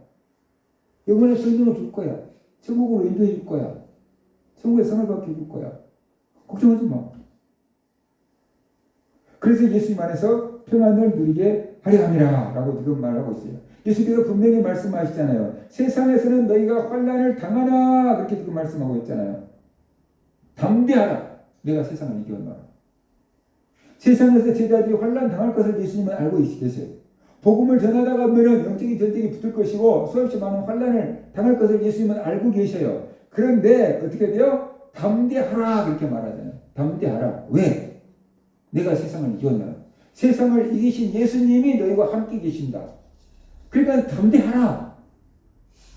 영원의 생명을 줄 거야. 천국으로 인도해 줄 거야. 천국의 상을 받게 해줄 거야. 걱정하지 마. 그래서 예수님 안에서 평안을 누리게 하려 함이라 라고 지금 말하고 있어요. 예수님께서 분명히 말씀하시잖아요. 세상에서는 너희가 환난을 당하나 그렇게 지금 말씀하고 있잖아요. 담대하라. 내가 세상을 이겨노라. 세상에서 제자들이 환난 당할 것을 예수님은 알고 계세요. 복음을 전하다가 보면 영적인 전쟁이 붙을 것이고 수없이 많은 환난을 당할 것을 예수님은 알고 계셔요. 그런데 어떻게 돼요? 담대하라 그렇게 말하잖아요. 담대하라. 왜? 내가 세상을 이겼노라. 세상을 이기신 예수님이 너희와 함께 계신다. 그러니까 담대하라.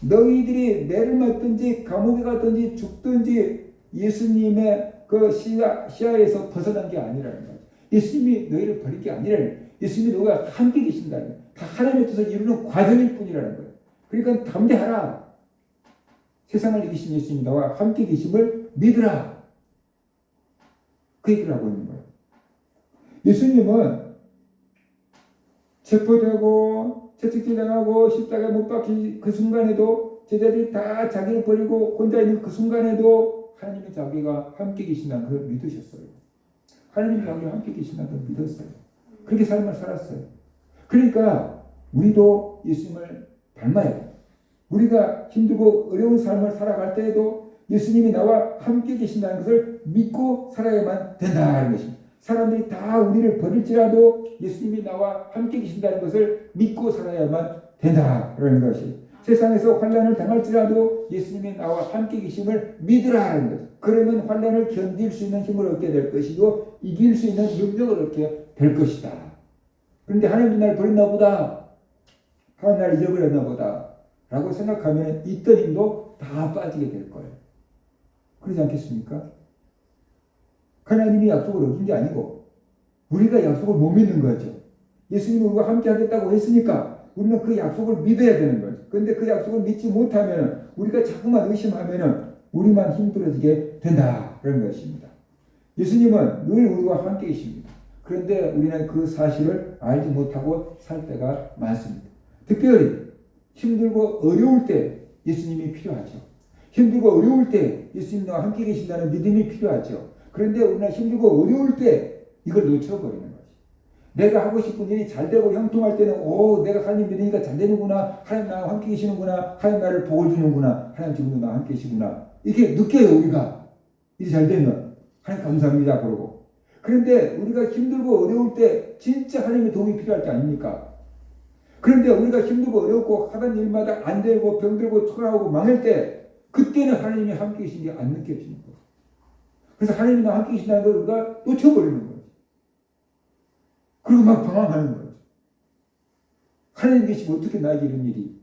너희들이 매를 맞든지 감옥에 갔든지 죽든지 예수님의 그 시야에서 벗어난 게 아니라는 거예요. 예수님이 너희를 버릴 게 아니라는 거예요. 예수님이 너희가 함께 계신다는 거예요. 다 하나님의 뜻을 이루는 과정일 뿐이라는 거예요. 그러니까 담대하라. 세상을 이기신 예수님이 너와 함께 계심을 믿으라. 그 얘기를 하고 있는 거예요. 예수님은 체포되고 채찍질당하고 십자가에 못 박힌 그 순간에도 제자들이 다 자기를 버리고 혼자 있는 그 순간에도 하나님이 자기가 함께 계신다는 걸 믿으셨어요. 하나님이 자기가 함께 계신다는 걸 믿었어요. 그렇게 삶을 살았어요. 그러니까 우리도 예수님을 닮아야 돼요. 우리가 힘들고 어려운 삶을 살아갈 때에도 예수님이 나와 함께 계신다는 것을 믿고 살아야만 된다는 것입니다. 사람들이 다 우리를 버릴지라도 예수님이 나와 함께 계신다는 것을 믿고 살아야만 된다라는 것이, 세상에서 환난을 당할지라도 예수님이 나와 함께 계심을 믿으라는 것. 그러면 환난을 견딜 수 있는 힘을 얻게 될 것이고 이길 수 있는 능력을 얻게 될 것이다. 그런데 하나님이 나를 버렸나 보다, 하나님 나를 잊어버렸나 보다 라고 생각하면 있던 힘도 다 빠지게 될 거예요. 그러지 않겠습니까? 하나님이 약속을 어긴 게 아니고 우리가 약속을 못 믿는 거죠. 예수님이 우리가 함께 하겠다고 했으니까 우리는 그 약속을 믿어야 되는 거죠. 그런데 그 약속을 믿지 못하면 우리가 자꾸만 의심하면 우리만 힘들어지게 된다는 것입니다. 예수님은 늘 우리와 함께 계십니다. 그런데 우리는 그 사실을 알지 못하고 살 때가 많습니다. 특별히 힘들고 어려울 때 예수님이 필요하죠. 힘들고 어려울 때 예수님과 함께 계신다는 믿음이 필요하죠. 그런데 우리는 힘들고 어려울 때 이걸 놓쳐버리는 거지. 내가 하고 싶은 일이 잘 되고 형통할 때는 내가 하나님 믿으니까 잘 되는구나, 하나님 나와 함께 계시는구나, 하나님 나를 복을 주는구나, 하나님 지금도 나와 함께 계시구나, 이렇게 느껴요. 우리가 일이 잘 되면 하나님 감사합니다 그러고. 그런데 우리가 힘들고 어려울 때 진짜 하나님의 도움이 필요할 때 아닙니까? 그런데 우리가 힘들고 어렵고 하던 일마다 안 되고 병들고 초라하고 망할 때 그때는 하나님이 함께 계신 게 안 느껴지는 거예요. 그래서 하나님이 나와 함께 계신다는 걸 우리가 놓쳐버리는 거예요. 그리고 막 방황하는 거예요. 하나님 계시면 어떻게 나에게 이런 일이,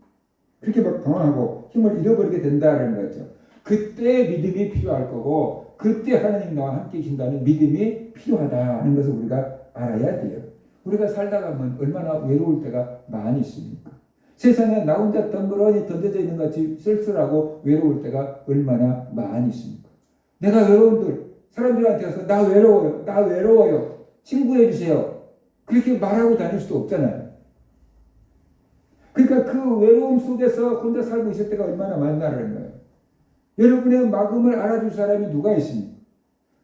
그렇게 막 방황하고 힘을 잃어버리게 된다는 거죠. 그때 믿음이 필요할 거고 그때 하나님 나와 함께 계신다는 믿음이 필요하다는 것을 우리가 알아야 돼요. 우리가 살다가 보면 얼마나 외로울 때가 많이 있습니까? 세상에 나 혼자 덩그러니 던져져 있는 것 같이 쓸쓸하고 외로울 때가 얼마나 많이 있습니까? 내가 외로운들 사람들한테 가서 나 외로워요 친구해 주세요 그렇게 말하고 다닐 수도 없잖아요. 그러니까 그 외로움 속에서 혼자 살고 있을 때가 얼마나 많다는 거예요. 여러분의 마음을 알아줄 사람이 누가 있습니까?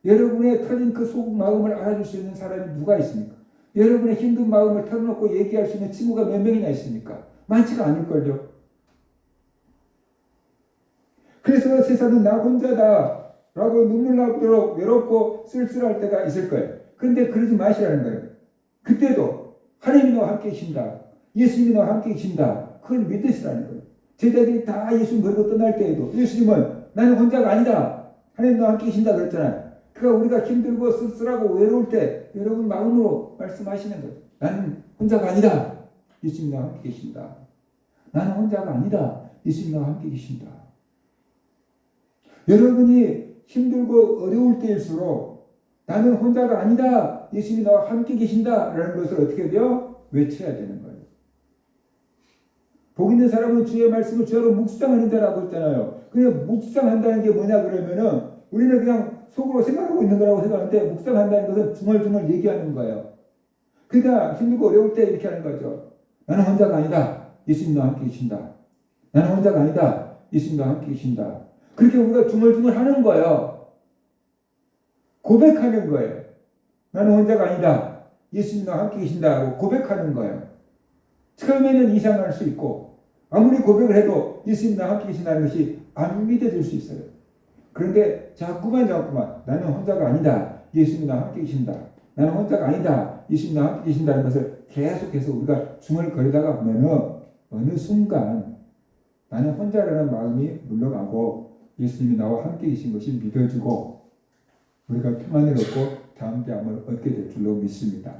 여러분의 터진 그 속 마음을 알아줄 수 있는 사람이 누가 있습니까? 여러분의 힘든 마음을 털어놓고 얘기할 수 있는 친구가 몇 명이나 있습니까? 많지가 않을걸요. 그래서 세상은 나 혼자다 라고 눈물 나도록 외롭고 쓸쓸할 때가 있을 거예요. 근데 그러지 마시라는 거예요. 그때도 하나님이 너와 함께 계신다. 예수님이 너와 함께 계신다. 그걸 믿으시라는 거예요. 제자들이 다 예수님 버리고 떠날 때에도 예수님은 나는 혼자가 아니다. 하나님 너와 함께 계신다 그랬잖아요. 그러니까 우리가 힘들고 쓸쓸하고 외로울 때 여러분 마음으로 말씀하시는 거예요. 나는 혼자가 아니다. 예수님 나와 함께 계신다. 나는 혼자가 아니다. 예수님 나와 함께 계신다. 여러분이 힘들고 어려울 때일수록 나는 혼자가 아니다. 예수님이 나와 함께 계신다. 라는 것을 어떻게 돼요? 외쳐야 되는 거예요. 복 있는 사람은 주의 말씀을 주야로 묵상하는 자라고 했잖아요. 그냥 묵상한다는 게 뭐냐 그러면은 우리는 그냥 속으로 생각하고 있는 거라고 생각하는데 묵상한다는 것은 중얼중얼 얘기하는 거예요. 그러니까 힘들고 어려울 때 이렇게 하는 거죠. 나는 혼자가 아니다. 예수님 나와 함께 계신다. 나는 혼자가 아니다. 예수님 나와 함께 계신다. 그렇게 우리가 중얼중얼 하는 거예요. 고백하는 거예요. 나는 혼자가 아니다. 예수님 나와 함께 계신다고 고백하는 거예요. 처음에는 이상할 수 있고 아무리 고백을 해도 예수님 나와 함께 계신다는 것이 안 믿어질 수 있어요. 그런데 자꾸만 나는 혼자가 아니다. 예수님 나와 함께 계신다. 나는 혼자가 아니다. 예수님 나와 함께 계신다는 것을 계속해서 우리가 중얼거리다가 보면은 어느 순간 나는 혼자라는 마음이 물러가고 예수님이 나와 함께 계신 것이 믿어지고 우리가 평안을 얻고 다음 때함을 얻게 될 줄로 믿습니다.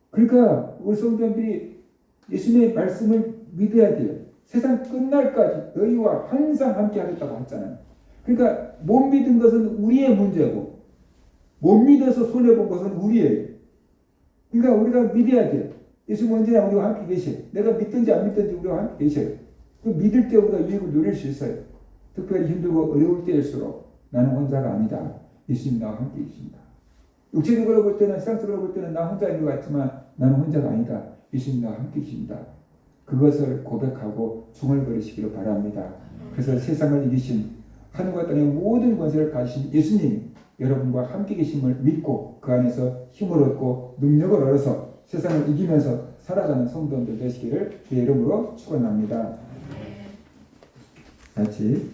그러니까 우리 성도님들이 예수님의 말씀을 믿어야 돼요. 세상 끝날까지 너희와 항상 함께 하겠다고 했잖아요. 그러니까 못 믿은 것은 우리의 문제고 못 믿어서 손해본 것은 우리예요. 그러니까 우리가 믿어야 돼요. 예수님 언제나 우리와 함께 계셔요. 내가 믿든지 안 믿든지 우리와 함께 계셔요. 그 믿을 때 우리가 유익을 누릴 수 있어요. 특별히 힘들고 어려울 때일수록 나는 혼자가 아니다. 예수님 나와 함께 계신다. 육체적으로 볼 때는 세상적으로 볼 때는 나 혼자 있는 것 같지만 나는 혼자가 아니다. 예수님 나와 함께 계신다. 그것을 고백하고 중얼거리시기를 바랍니다. 그래서 세상을 이기신 하늘과 땅의 모든 권세를 가지신 예수님 여러분과 함께 계심을 믿고 그 안에서 힘을 얻고 능력을 얻어서 세상을 이기면서 살아가는 성도들 되시기를 주의 이름으로 축원합니다. 같이